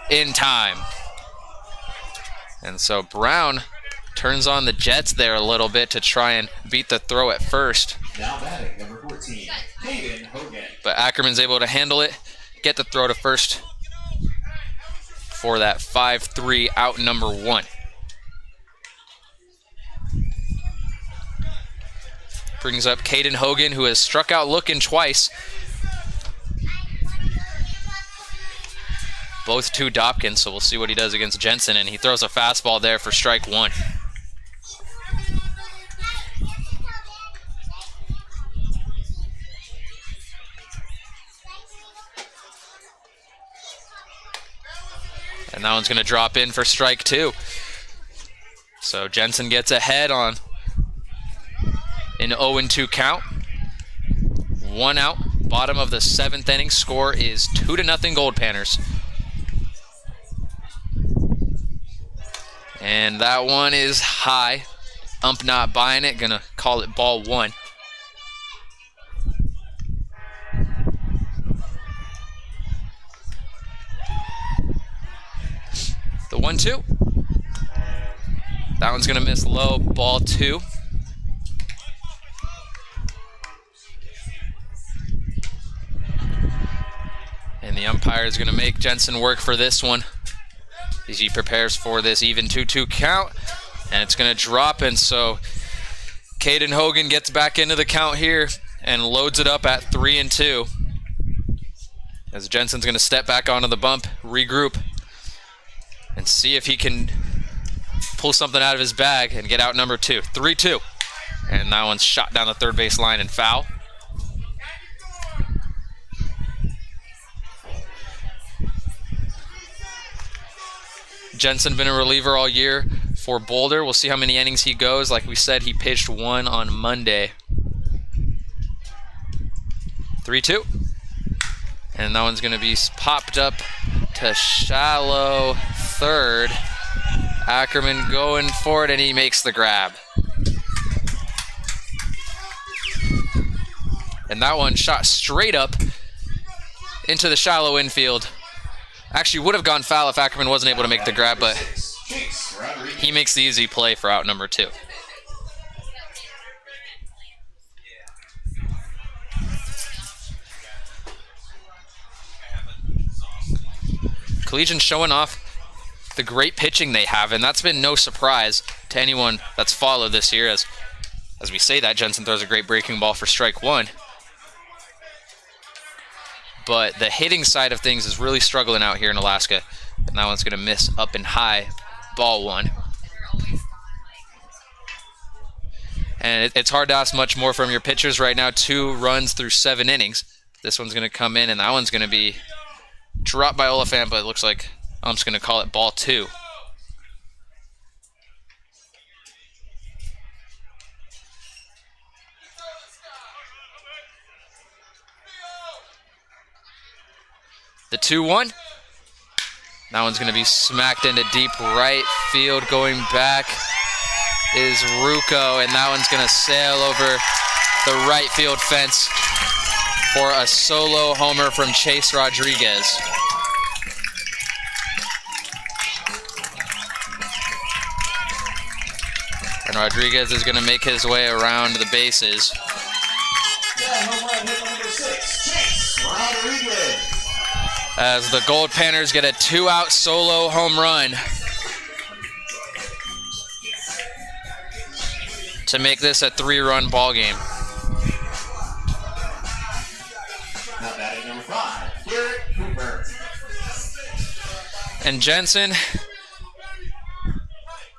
in time. And so Brown turns on the Jets there a little bit to try and beat the throw at first. Now batting, number 14, Caden Hogan. But Ackerman's able to handle it, get the throw to first for that 5-3 out number 1. Brings up Caden Hogan, who has struck out looking twice. Both to Dopkins, so we'll see what he does against Jensen, and he throws a fastball there for strike 1. And that one's going to drop in for strike 2. So Jensen gets ahead on an 0-2 count. 1 out. Bottom of the 7th inning. Score is 2-0 Goldpanners. And that one is high. Ump not buying it. Gonna call it ball 1. The 1-2. That one's gonna miss low, ball 2. And the umpire is gonna make Jensen work for this one as he prepares for this even 2-2 count. And it's gonna drop, and so Caden Hogan gets back into the count here and loads it up at 3-2. As Jensen's gonna step back onto the bump, regroup, and see if he can pull something out of his bag and get out number 2. 3-2. And that one's shot down the third base line and foul. Jensen been a reliever all year for Boulder. We'll see how many innings he goes. Like we said, he pitched 1 on Monday. 3-2. And that one's going to be popped up to shallow third. Ackerman going for it, and he makes the grab. And that one shot straight up into the shallow infield. Actually would have gone foul if Ackerman wasn't able to make the grab, but he makes the easy play for out number 2. Collegians showing off the great pitching they have, and that's been no surprise to anyone that's followed this year. As we say that, Jensen throws a great breaking ball for strike 1. But the hitting side of things is really struggling out here in Alaska. And that one's going to miss up and high, ball 1. And it's hard to ask much more from your pitchers right now. 2 runs through 7 innings. This one's going to come in, and that one's going to be dropped by Oliphant, but it looks like I'm just going to call it ball 2. The 2-1. That one's going to be smacked into deep right field. Going back is Rucco, and that one's going to sail over the right field fence for a solo homer from Chase Rodriguez. And Rodriguez is going to make his way around the bases. As the Goldpanners get a 2-out solo home run to make this a 3-run ball game. Now batting number 5, Garrett Cooper. And Jensen,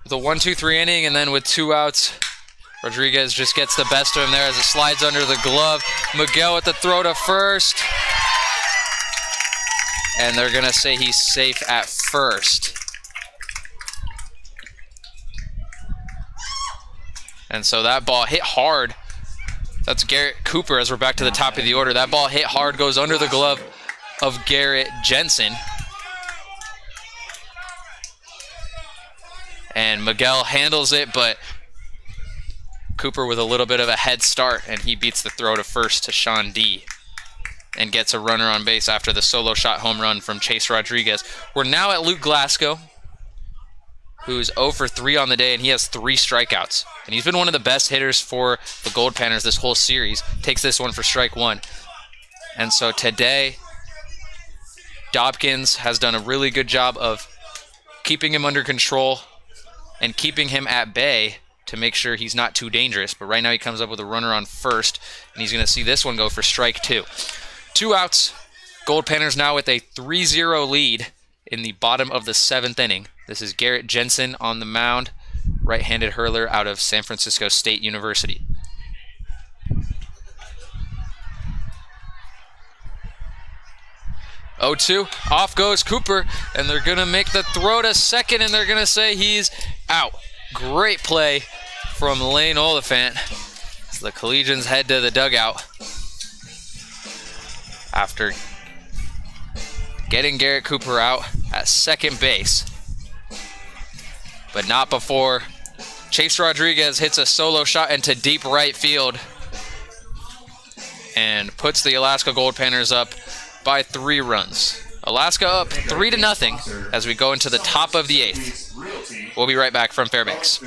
the 1-2-3 inning, and then with 2 outs, Rodriguez just gets the best of him there as it slides under the glove. Miguel with the throw to first. And they're going to say he's safe at first. And so that ball hit hard. That's Garrett Cooper as we're back to the top of the order. That ball hit hard, goes under the glove of Garrett Jensen. And Miguel handles it, but Cooper with a little bit of a head start, and he beats the throw to first to Sean D. And gets a runner on base after the solo shot home run from Chase Rodriguez. We're now at Luke Glasgow, who's 0 for 3 on the day, and he has 3 strikeouts. And he's been one of the best hitters for the Goldpanners this whole series. Takes this one for strike 1. And so today, Dobkins has done a really good job of keeping him under control and keeping him at bay to make sure he's not too dangerous. But right now he comes up with a runner on first, and he's going to see this one go for strike 2. 2 outs. Goldpanners now with a 3-0 lead in the bottom of the 7th inning. This is Garrett Jensen on the mound, right-handed hurler out of San Francisco State University. Oh, 2, off goes Cooper, and they're going to make the throw to second, and they're going to say he's out. Great play from Lane Oliphant as the Collegians head to the dugout after getting Garrett Cooper out at second base. But not before Chase Rodriguez hits a solo shot into deep right field and puts the Alaska Goldpanners up by 3 runs. Alaska up 3-0 as we go into the top of the 8th. We'll be right back from Fairbanks.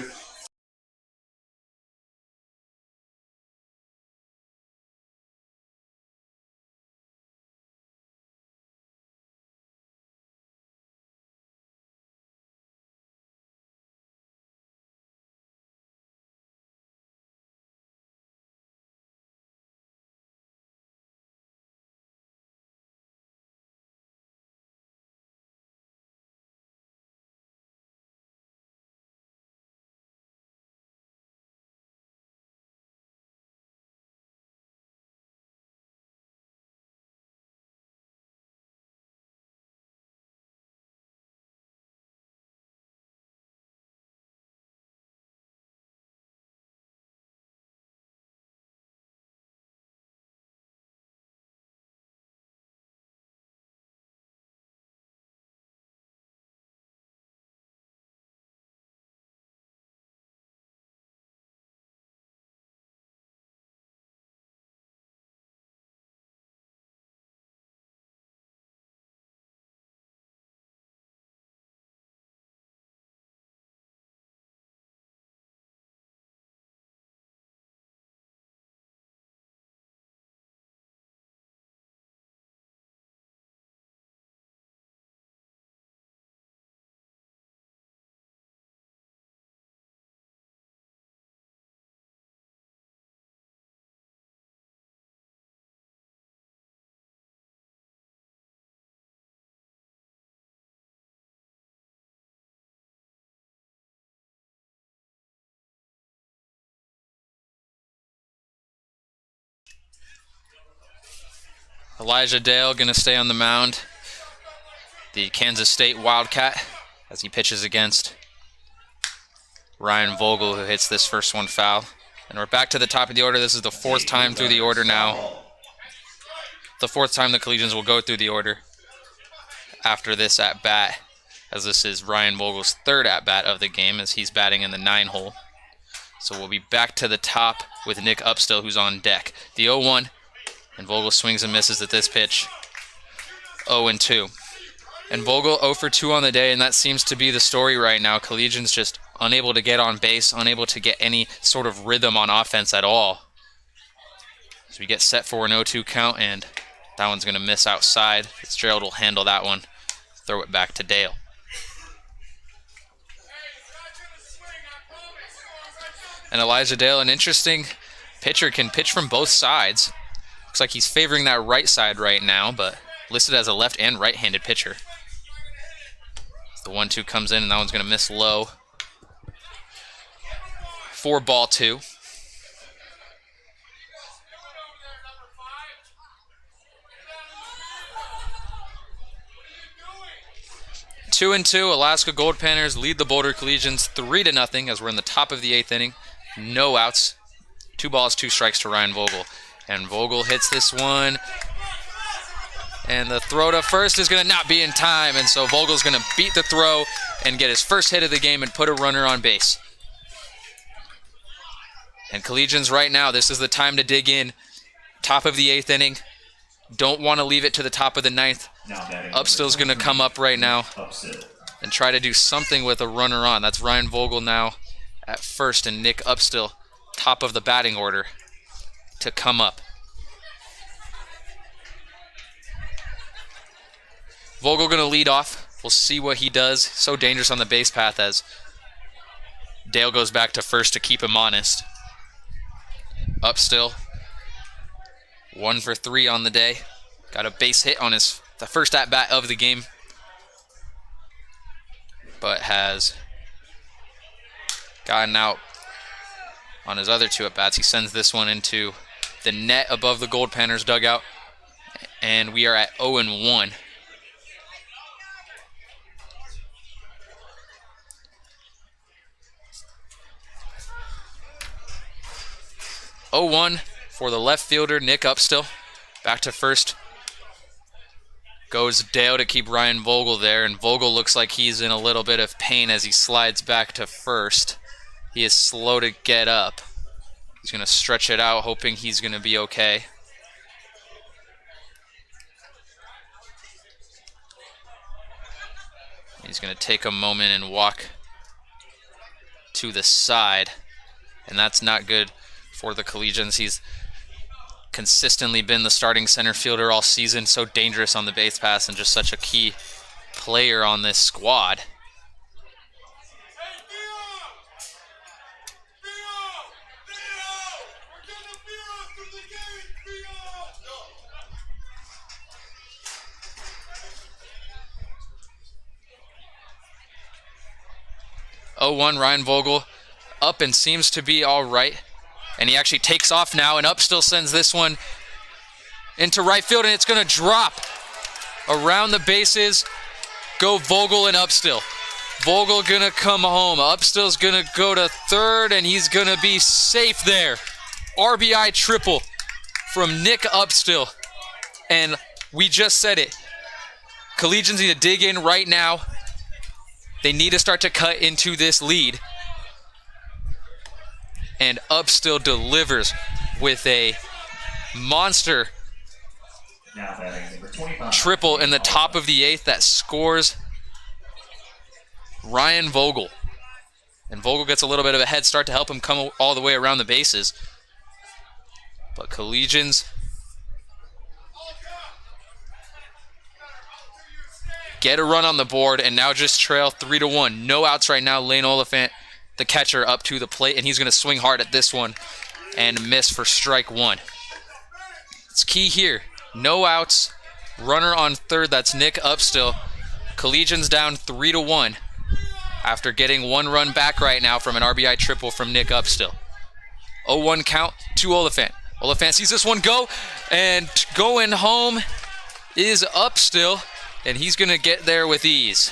Elijah Dale going to stay on the mound, the Kansas State Wildcat, as he pitches against Ryan Vogel, who hits this first one foul. And we're back to the top of the order. This is the 4th time through the order now. The 4th time the Collegians will go through the order after this at-bat, as this is Ryan Vogel's 3rd at-bat of the game as he's batting in the 9-hole. So we'll be back to the top with Nick Upstill, who's on deck. The 0-1. And Vogel swings and misses at this pitch. 0-2. And Vogel 0 for 2 on the day, and that seems to be the story right now. Collegians just unable to get on base, unable to get any sort of rhythm on offense at all. So we get set for an 0-2 count, and that one's going to miss outside. Fitzgerald will handle that one. Throw it back to Dale. And Elijah Dale, an interesting pitcher, can pitch from both sides. Looks like he's favoring that right side right now, but listed as a left and right-handed pitcher. The 1-2 comes in, and that one's going to miss low. 4-2. 2-2, Alaska Goldpanners lead the Boulder Collegians 3-0 as we're in the top of the 8th inning. No outs. 2 balls, 2 strikes to Ryan Vogel. And Vogel hits this one. And the throw to first is going to not be in time. And so Vogel's going to beat the throw and get his first hit of the game and put a runner on base. And Collegians right now, this is the time to dig in. Top of the 8th inning. Don't want to leave it to the top of the 9th. Upstill's going to come up right now and try to do something with a runner on. That's Ryan Vogel now at first, and Nick Upstill, top of the batting order, to come up. Vogel going to lead off. We'll see what he does. So dangerous on the base path as Dale goes back to first to keep him honest. Upstill, 1 for 3 on the day. Got a base hit on the first at-bat of the game, but has gotten out on his other 2 at-bats. He sends this one into the net above the Goldpanners dugout, and we are at 0-1. For the left fielder, Nick Upstill. Back to first goes Dale to keep Ryan Vogel there, and Vogel looks like he's in a little bit of pain as he slides back to first. He is slow to get up. He's going to stretch it out, hoping he's going to be okay. He's going to take a moment and walk to the side, and that's not good for the Collegians. He's consistently been the starting center fielder all season, so dangerous on the base pass and just such a key player on this squad. Ryan Vogel up and seems to be all right. And he actually takes off now, and Upstill sends this one into right field, and it's going to drop around the bases. Go Vogel and Upstill. Vogel going to come home. Upstill's going to go to third, and he's going to be safe there. RBI triple from Nick Upstill. And we just said it. Collegians need to dig in right now. They need to start to cut into this lead. And Upstill delivers with a monster triple in the top of the 8th that scores Ryan Vogel. And Vogel gets a little bit of a head start to help him come all the way around the bases. But Collegians get a run on the board and now just trail 3-1. No outs right now. Lane Oliphant, the catcher, up to the plate, and he's going to swing hard at this one and miss for strike 1. It's key here. No outs. Runner on third. That's Nick Upstill. Collegians down 3-1 after getting 1 run back right now from an RBI triple from Nick Upstill. 0-1 count to Oliphant. Oliphant sees this one go, and going home is Upstill, and he's going to get there with ease.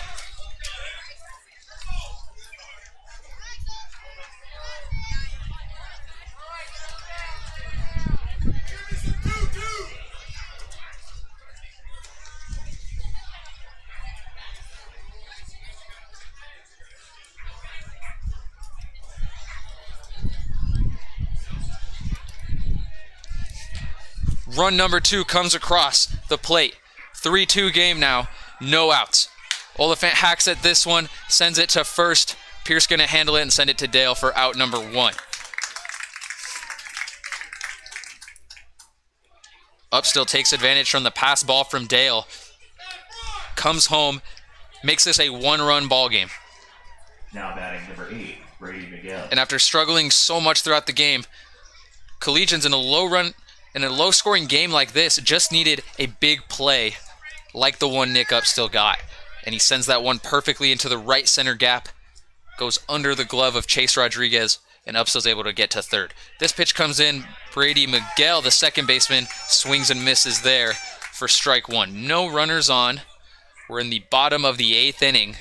Run number 2 comes across the plate. 3-2 game now, no outs. Oliphant hacks at this one, sends it to first. Pierce going to handle it and send it to Dale for out number 1. Upstill takes advantage from the pass ball from Dale. Comes home, makes this a 1-run ball game. Now batting number 8, Brady Miguel. And after struggling so much throughout the game, Collegians in a low-scoring game like this just needed a big play like the one Nick Upstill got. And he sends that one perfectly into the right center gap, goes under the glove of Chase Rodriguez, and Upstill's able to get to third. This pitch comes in. Brady Miguel, the second baseman, swings and misses there for strike 1. No runners on. We're in the bottom of the 8th inning.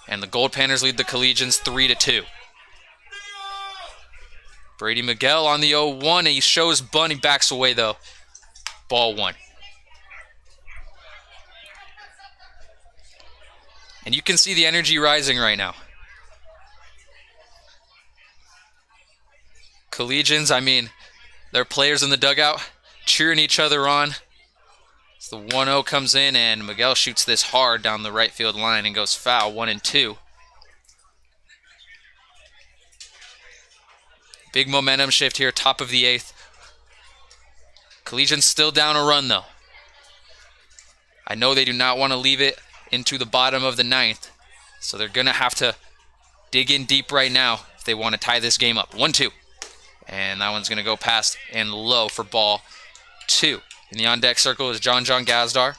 And the Goldpanners lead the Collegians 3-2. Brady Miguel on the 0-1. He shows bunt. He backs away, though. Ball 1. And you can see the energy rising right now. Collegians, I mean, their players in the dugout cheering each other on. So the 1-0 comes in, and Miguel shoots this hard down the right field line and goes foul, 1-2. Big momentum shift here, top of the 8th. Collegians still down a run, though. I know they do not want to leave it into the bottom of the 9th, so they're going to have to dig in deep right now if they want to tie this game up. 1-2. And that one's going to go past and low for ball 2. In the on-deck circle is John Gazdar.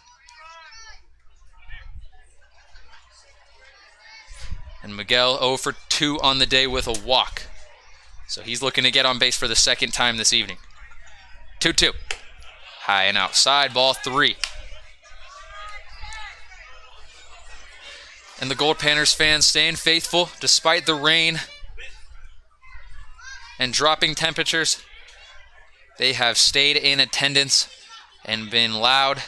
And Miguel 0 for 2 on the day with a walk. So he's looking to get on base for the second time this evening. 2-2. High and outside, ball 3. And the Goldpanners fans staying faithful despite the rain and dropping temperatures. They have stayed in attendance and been loud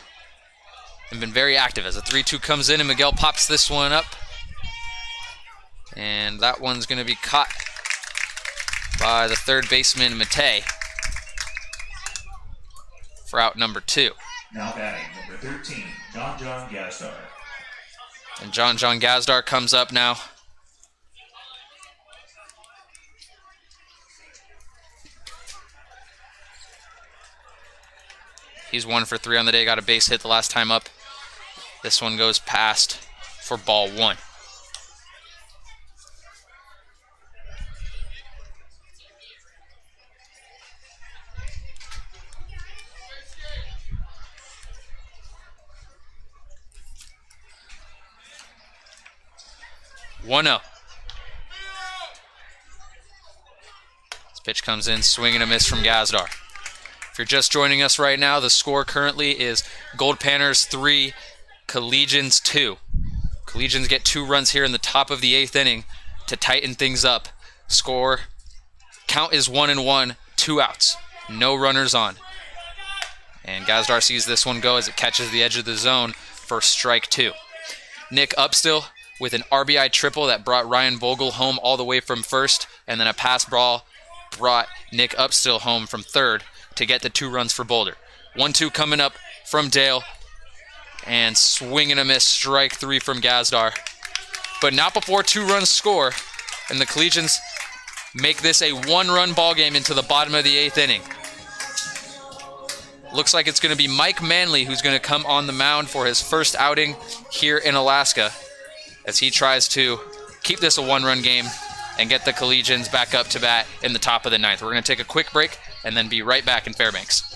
and been very active as the 3-2 comes in and Miguel pops this one up. And that one's going to be caught by the third baseman, Matei, for out number 2. Now batting, number 13, John Gazdar. And John Gazdar comes up now. He's 1 for 3 on the day, got a base hit the last time up. This one goes past for ball 1. This pitch comes in, swing and a miss from Gazdar. If you're just joining us right now, the score currently is Goldpanners 3, Collegians 2. Collegians get 2 runs here in the top of the 8th inning to tighten things up. Score count is 1-1, 2 outs, no runners on. And Gazdar sees this one go as it catches the edge of the zone for strike 2. Nick Upstill with an RBI triple that brought Ryan Vogel home all the way from first, and then a pass ball brought Nick Upstill home from third to get the 2 runs for Boulder. 1-2 coming up from Dale, and swing and a miss, strike 3 from Gazdar. But not before 2 runs score, and the Collegians make this a 1-run ball game into the bottom of the 8th inning. Looks like it's going to be Mike Manley who's going to come on the mound for his first outing here in Alaska as he tries to keep this a 1-run game and get the Collegians back up to bat in the top of the 9th. We're going to take a quick break and then be right back in Fairbanks.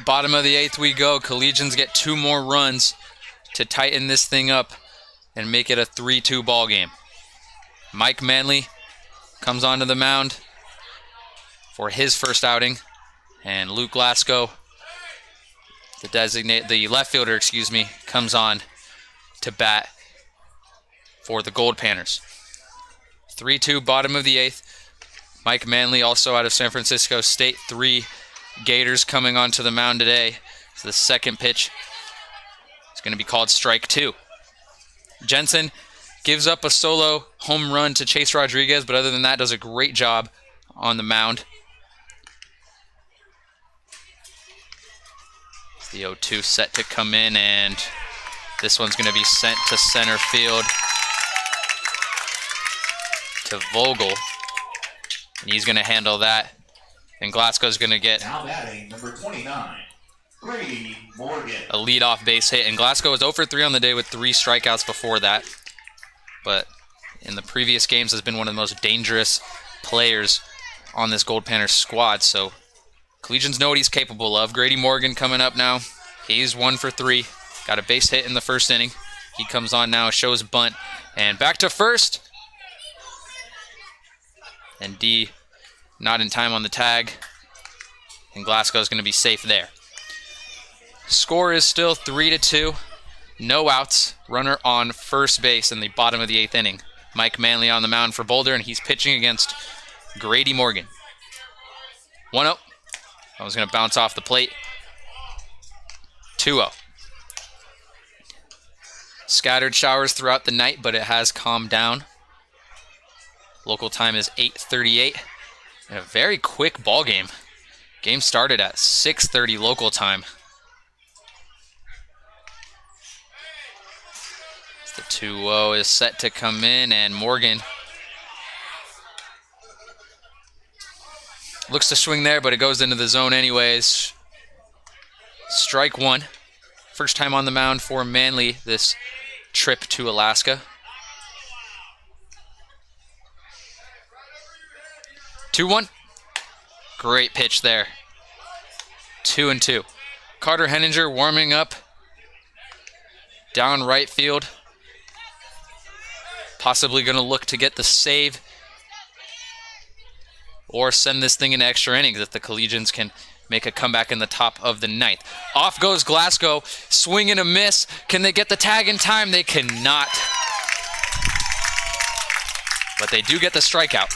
Bottom of the 8th we go. Collegians get 2 more runs to tighten this thing up and make it a 3-2 ball game. Mike Manley comes onto the mound for his first outing, and Luke Glasgow, the left fielder, comes on to bat for the Goldpanners. 3-2, bottom of the 8th. Mike Manley, also out of San Francisco State. 3 Gators coming onto the mound today. So the second pitch is going to be called strike 2. Jensen gives up a solo home run to Chase Rodriguez, but other than that, does a great job on the mound. The 0-2 set to come in, and this one's going to be sent to center field to Vogel, and he's going to handle that. And Glasgow's going to get now batting number 29, Grady Morgan. A leadoff base hit, and Glasgow was 0 for 3 on the day with 3 strikeouts before that. But in the previous games has been one of the most dangerous players on this Goldpanners squad, so Collegians know what he's capable of. Grady Morgan coming up now. He's 1 for 3. Got a base hit in the first inning. He comes on now, shows bunt, and back to first. And D not in time on the tag, and Glasgow's going to be safe there. Score is still 3-2. No outs. Runner on first base in the bottom of the 8th inning. Mike Manley on the mound for Boulder, and he's pitching against Grady Morgan. 1-0. That was going to bounce off the plate. 2-0. Scattered showers throughout the night, but it has calmed down. Local time is 8:38. And a very quick ball game. Game started at 6:30 local time. The 2-0 is set to come in, and Morgan looks to swing there, but it goes into the zone anyways. Strike 1. First time on the mound for Manley this trip to Alaska. 2-1. Great pitch there. 2-2. Carter Henninger warming up down right field. Possibly going to look to get the save or send this thing into extra innings if the Collegians can make a comeback in the top of the 9th. Off goes Glasgow. Swing and a miss. Can they get the tag in time? They cannot. But they do get the strikeout.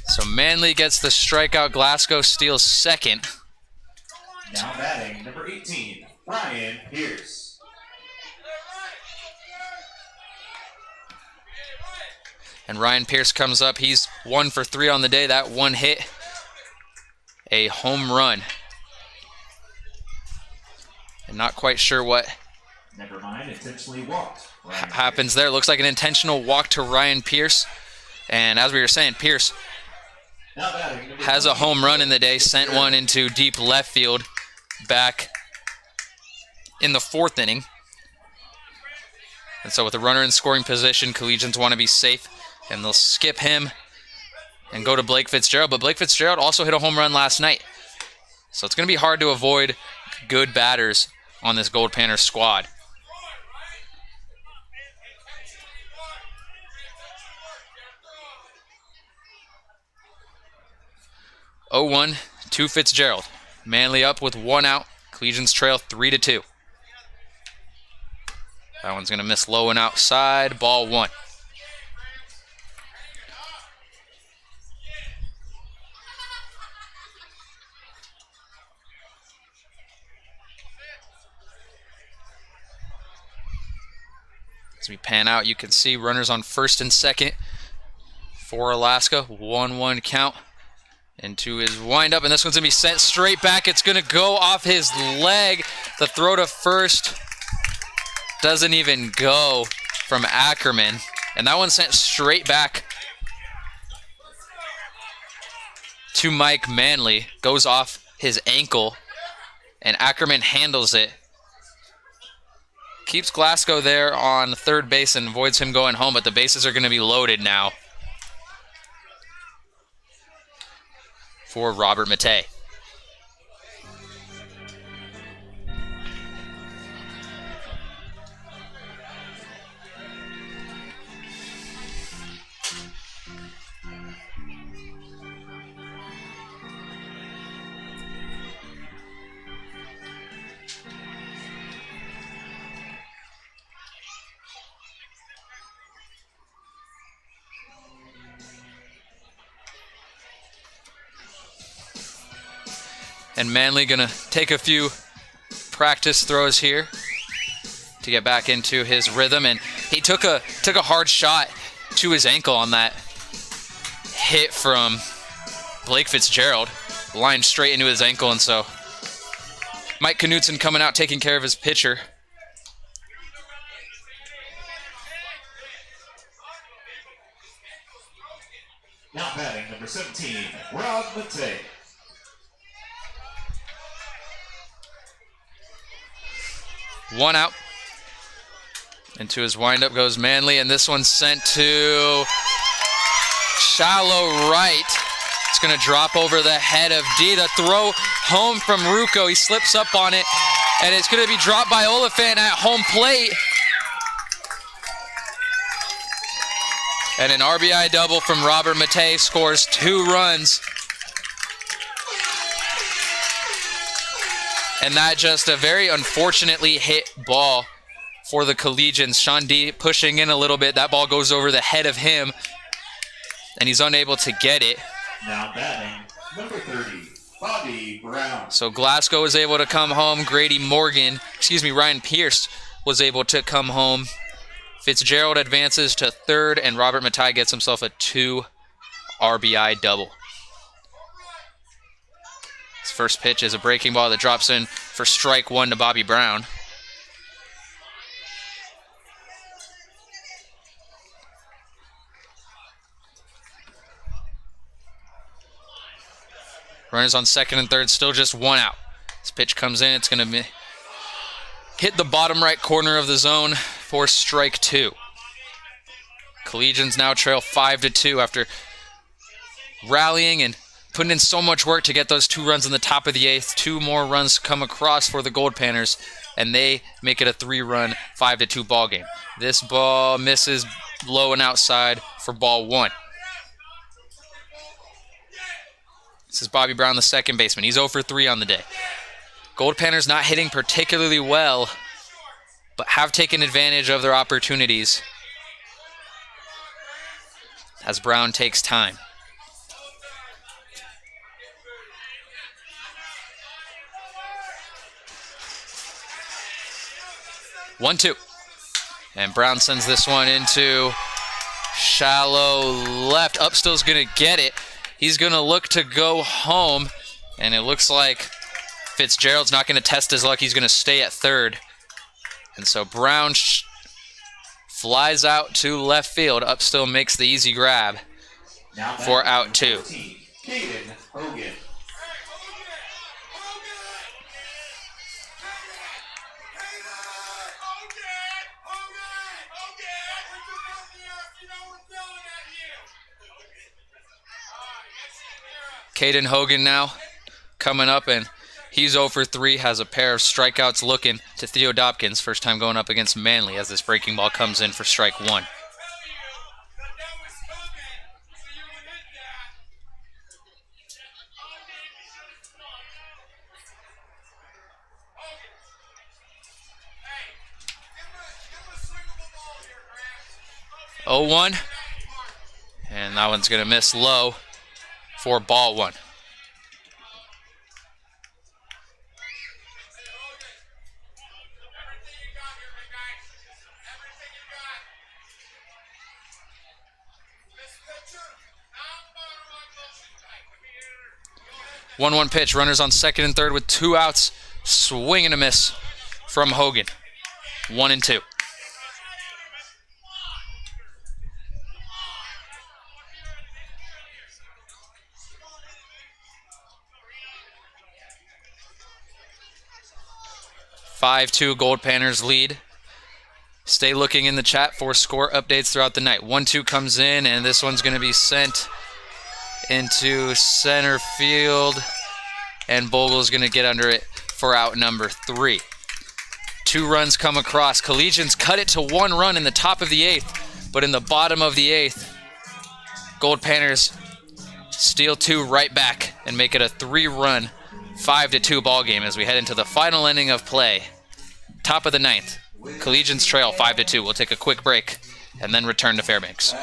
So Manley gets the strikeout. Glasgow steals second. Now batting number 18, Ryan Pierce. And Ryan Pierce comes up. He's 1 for 3 on the day. That one hit, a home run. And not quite sure what Never mind, intentionally walked. happens there. Looks like an intentional walk to Ryan Pierce. And as we were saying, Pierce has a home run in the day, sent one into deep left field back in the 4th inning. And so with a runner in scoring position, Collegians want to be safe, and they'll skip him and go to Blake Fitzgerald. But Blake Fitzgerald also hit a home run last night. So it's going to be hard to avoid good batters on this Goldpanners squad. Oh, 1 to Fitzgerald. Manley up with 1 out. Collegians trail 3-2. That one's going to miss low and outside. Ball 1. As we pan out, you can see runners on first and second for Alaska. 1-1 count. Into his windup, and this one's going to be sent straight back. It's going to go off his leg. The throw to first doesn't even go from Ackerman, and that one sent straight back to Mike Manley. Goes off his ankle, and Ackerman handles it. Keeps Glasgow there on third base and avoids him going home, but the bases are going to be loaded now for Robert Matei. And Manley gonna take a few practice throws here to get back into his rhythm. And he took a hard shot to his ankle on that hit from Blake Fitzgerald. Lined straight into his ankle, and so Mike Knutson coming out taking care of his pitcher. Now batting number 17, Rob Matei. One out. Into his windup goes Manley, and this one's sent to shallow right. It's going to drop over the head of D. The throw home from Rucco. He slips up on it, and it's going to be dropped by Oliphant at home plate. And an RBI double from Robert Matei scores 2 runs. And that just a very unfortunately hit ball for the Collegians. Sean D pushing in a little bit. That ball goes over the head of him, and he's unable to get it. Now batting number 30, Bobby Brown. So Glasgow was able to come home. Ryan Pierce was able to come home. Fitzgerald advances to third, and Robert Matei gets himself a 2 RBI double. His first pitch is a breaking ball that drops in for strike 1 to Bobby Brown. Runners on second and third, still just 1 out. This pitch comes in, it's going to hit the bottom right corner of the zone for strike 2. Collegians now trail 5-2 after rallying and putting in so much work to get those 2 runs in the top of the 8th. 2 more runs come across for the Goldpanners, and they make it a 3-run, 5-2 ball game. This ball misses low and outside for ball 1. This is Bobby Brown, the second baseman. He's 0 for 3 on the day. Goldpanners not hitting particularly well, but have taken advantage of their opportunities as Brown takes time. One, 2. And Brown sends this one into shallow left. Upstill's going to get it. He's going to look to go home, and it looks like Fitzgerald's not going to test his luck. He's going to stay at third. And so Brown flies out to left field. Upstill makes the easy grab for out 2. Caden Hogan. Caden Hogan now coming up, and he's 0 for 3, has a pair of strikeouts looking to Theo Dopkins. First time going up against Manley as this breaking ball comes in for strike 1. Oh, 1, and that one's going to miss low for ball 1. One pitch, runners on second and third with 2 outs. Swing and a miss from Hogan. 1-2. (5-2) Goldpanners lead. Stay looking in the chat for score updates throughout the night. 1-2 comes in, and this one's going to be sent into center field, and Bogle's going to get under it for out number 3. 2 runs come across. Collegians cut it to 1 run in the top of the 8th, but in the bottom of the 8th, Goldpanners steal 2 right back and make it a 3-run, 5-2 ball game as we head into the final inning of play. Top of the 9th. Collegians trail 5-2. We'll take a quick break and then return to Fairbanks.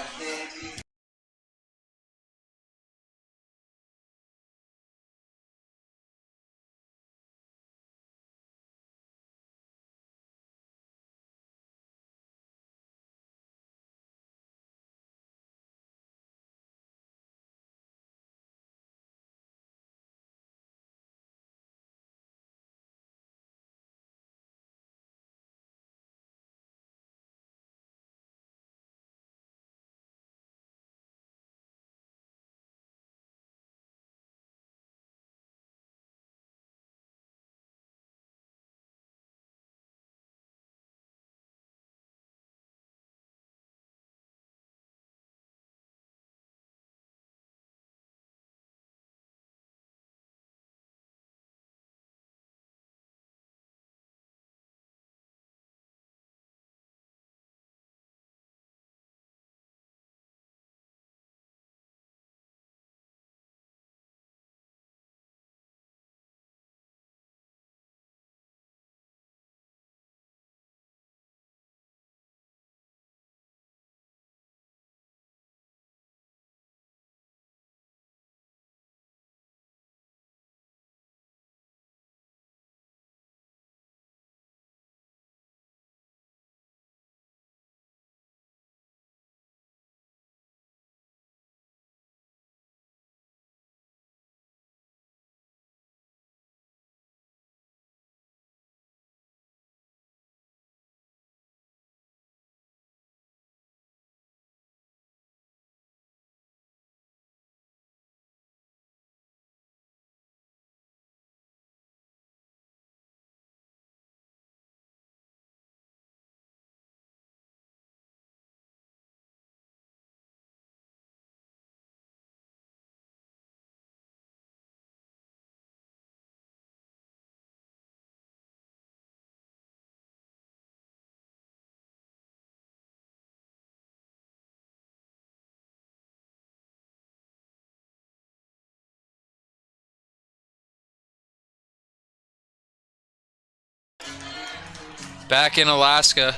back in Alaska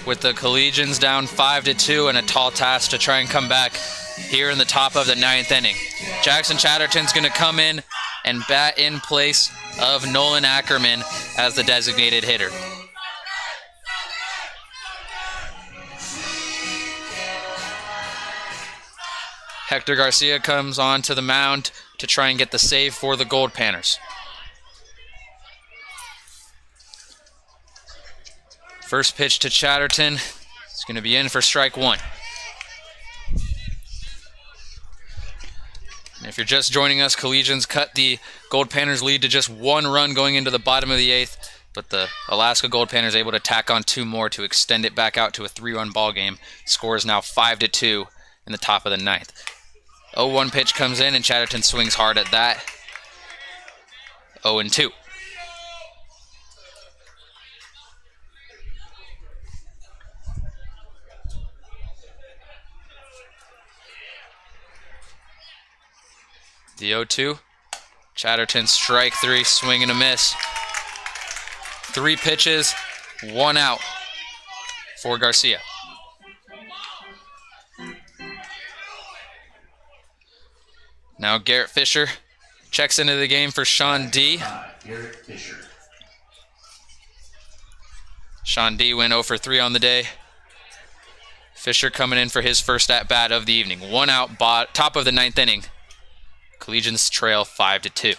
with the Collegians down 5-2 and a tall task to try and come back here in the top of the 9th inning. Jackson Chatterton's going to come in and bat in place of Nolan Ackerman as the designated hitter. Hector Garcia comes on to the mound to try and get the save for the Goldpanners. First pitch to Chatterton. It's going to be in for strike one. And if you're just joining us, Collegians cut the Goldpanners lead to just 1 run going into the bottom of the 8th, but the Alaska Goldpanners able to tack on 2 more to extend it back out to a 3-run ball game. Score is now 5-2 in the top of the 9th. 0-1 pitch comes in and Chatterton swings hard at that. 0-2. The 0-2. Chatterton strike 3, swing and a miss. 3 pitches, 1 out for Garcia. Now Garrett Fisher checks into the game for Sean D. Garrett Fisher. Sean D went 0 for 3 on the day. Fisher coming in for his first at-bat of the evening. 1 out, top of the 9th inning. Collegians trail 5-2.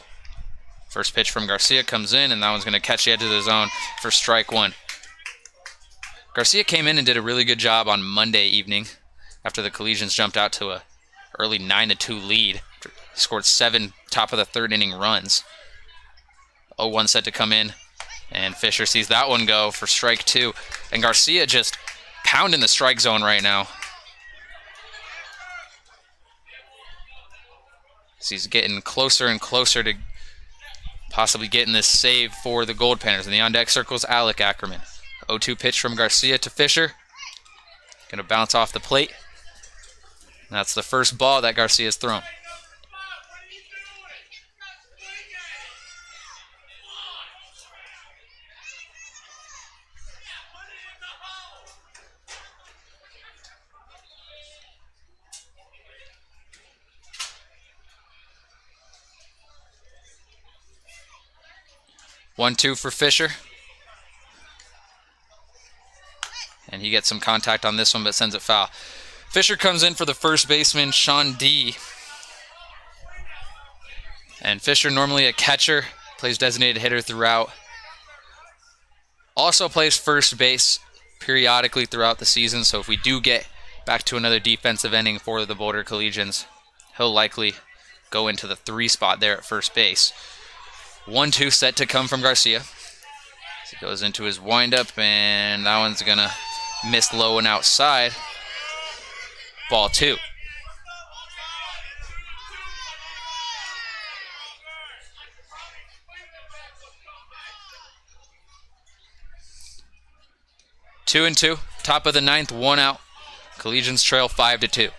First pitch from Garcia comes in, and that one's going to catch the edge of the zone for strike 1. Garcia came in and did a really good job on Monday evening after the Collegians jumped out to a early 9-2 lead. He scored 7 top of the 3rd inning runs. 0-1 set to come in, and Fisher sees that one go for strike 2. And Garcia just pounding the strike zone right now. So he's getting closer and closer to possibly getting this save for the Goldpanners. And the on-deck circles Alec Ackerman. 0-2 pitch from Garcia to Fisher. Going to bounce off the plate. And that's the first ball that Garcia's thrown. One-two for Fisher. And he gets some contact on this one, but sends it foul. Fisher comes in for the first baseman, Sean D. And Fisher, normally a catcher, plays designated hitter throughout. Also plays first base periodically throughout the season, so if we do get back to another defensive inning for the Boulder Collegians, he'll likely go into the 3 spot there at first base. 1-2 set to come from Garcia. He goes into his windup, and that one's going to miss low and outside. Ball 2. Two and 2, top of the 9th, 1 out. Collegians trail 5-2.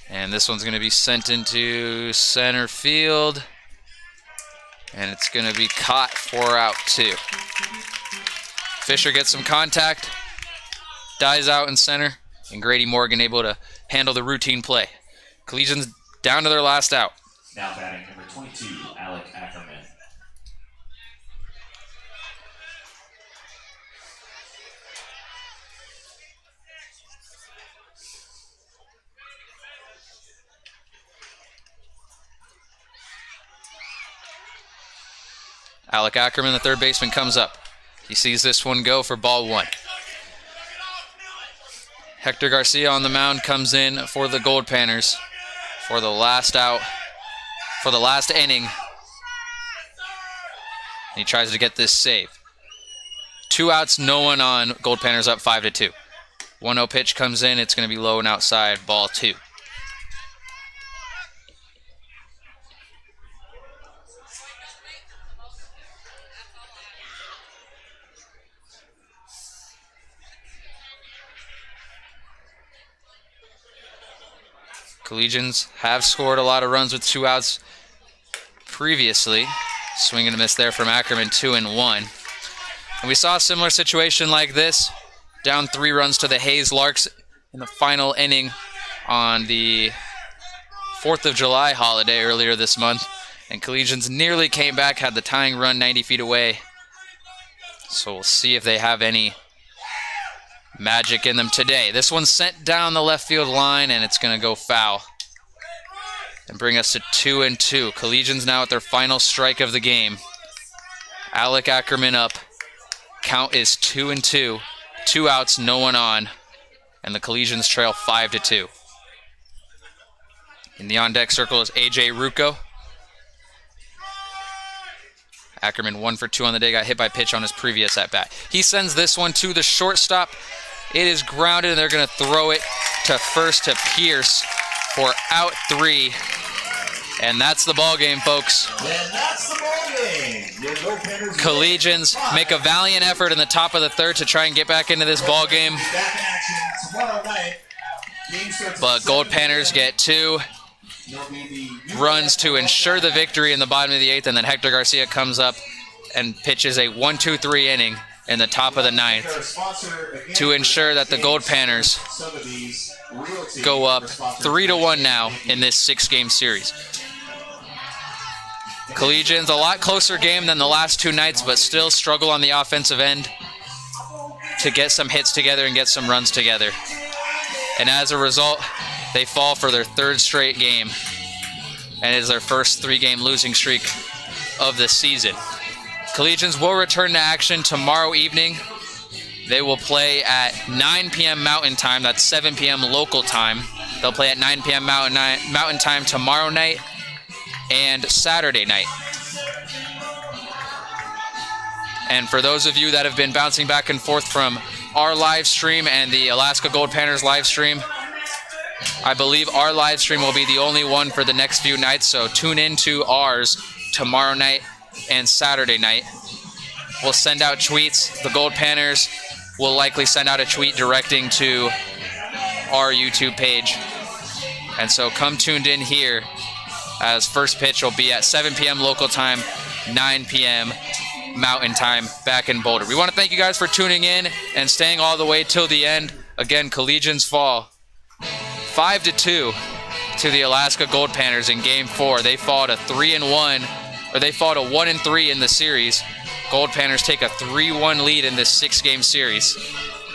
And this one's going to be sent into center field. And it's going to be caught for out 2. Fisher gets some contact, dies out in center, and Grady Morgan able to handle the routine play. Collegians down to their last out. Now batting number 22, Alec Ackerman. Alec Ackerman, the third baseman, comes up. He sees this one go for ball 1. Hector Garcia on the mound comes in for the Goldpanners for the last out, for the last inning. He tries to get this save. 2 outs, no one on. Goldpanners up 5-2. 1-0 pitch comes in. It's going to be low and outside, ball 2. Collegians have scored a lot of runs with 2 outs previously. Swing and a miss there from Ackerman, 2-1. And we saw a similar situation like this, down 3 runs to the Hayes Larks in the final inning on the 4th of July holiday earlier this month. And Collegians nearly came back, had the tying run 90 feet away. So we'll see if they have any magic in them today. This one's sent down the left field line, and it's going to go foul and bring us to 2-2. Collegians now at their final strike of the game. Alec Ackerman up. Count is 2-2. 2 outs, no one on. And the Collegians trail 5-2. In the on-deck circle is AJ Rucco. Ackerman 1 for 2 on the day, got hit by pitch on his previous at-bat. He sends this one to the shortstop. It is grounded, and they're going to throw it to first to Pierce for out 3. And that's the ball game, folks. And that's the ball game. Your Goldpanners Collegians make a valiant effort in the top of the 3rd to try and get back into this ball game. back in action tomorrow night. But Goldpanners get 2 runs to ensure the victory in the bottom of the 8th, and then Hector Garcia comes up and pitches a 1-2-3 inning in the top of the 9th to ensure that the Goldpanners go up 3-1 now in this 6-game series. Collegians, a lot closer game than the last 2 nights, but still struggle on the offensive end to get some hits together and get some runs together. And as a result, they fall for their 3rd straight game, and it is their first 3-game losing streak of the season. Collegians will return to action tomorrow evening. They will play at 9 p.m. Mountain Time. That's 7 p.m. local time. They'll play at 9 p.m. Mountain Time tomorrow night and Saturday night. And for those of you that have been bouncing back and forth from our live stream and the Alaska Goldpanners live stream, I believe our live stream will be the only one for the next few nights, so tune in to ours tomorrow night and Saturday night. We'll send out tweets. The Goldpanners will likely send out a tweet directing to our YouTube page. And so come tuned in here, as first pitch will be at 7 p.m. local time, 9 p.m. Mountain Time back in Boulder. We want to thank you guys for tuning in and staying all the way till the end. Again, Collegians fall 5-2 to the Alaska Goldpanners in Game 4. They fall to 3-1, or they fall to 1-3 in the series. Goldpanners take a 3-1 lead in this 6-game series.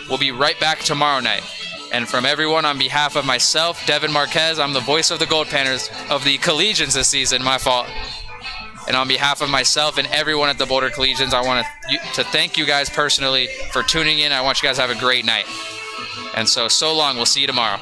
We'll be right back tomorrow night. And from everyone, on behalf of myself, Devin Marquez, I'm the voice of the Goldpanners, of the Collegians this season, my fault. And on behalf of myself and everyone at the Boulder Collegians, I want to thank you guys personally for tuning in. I want you guys to have a great night. And so long. We'll see you tomorrow.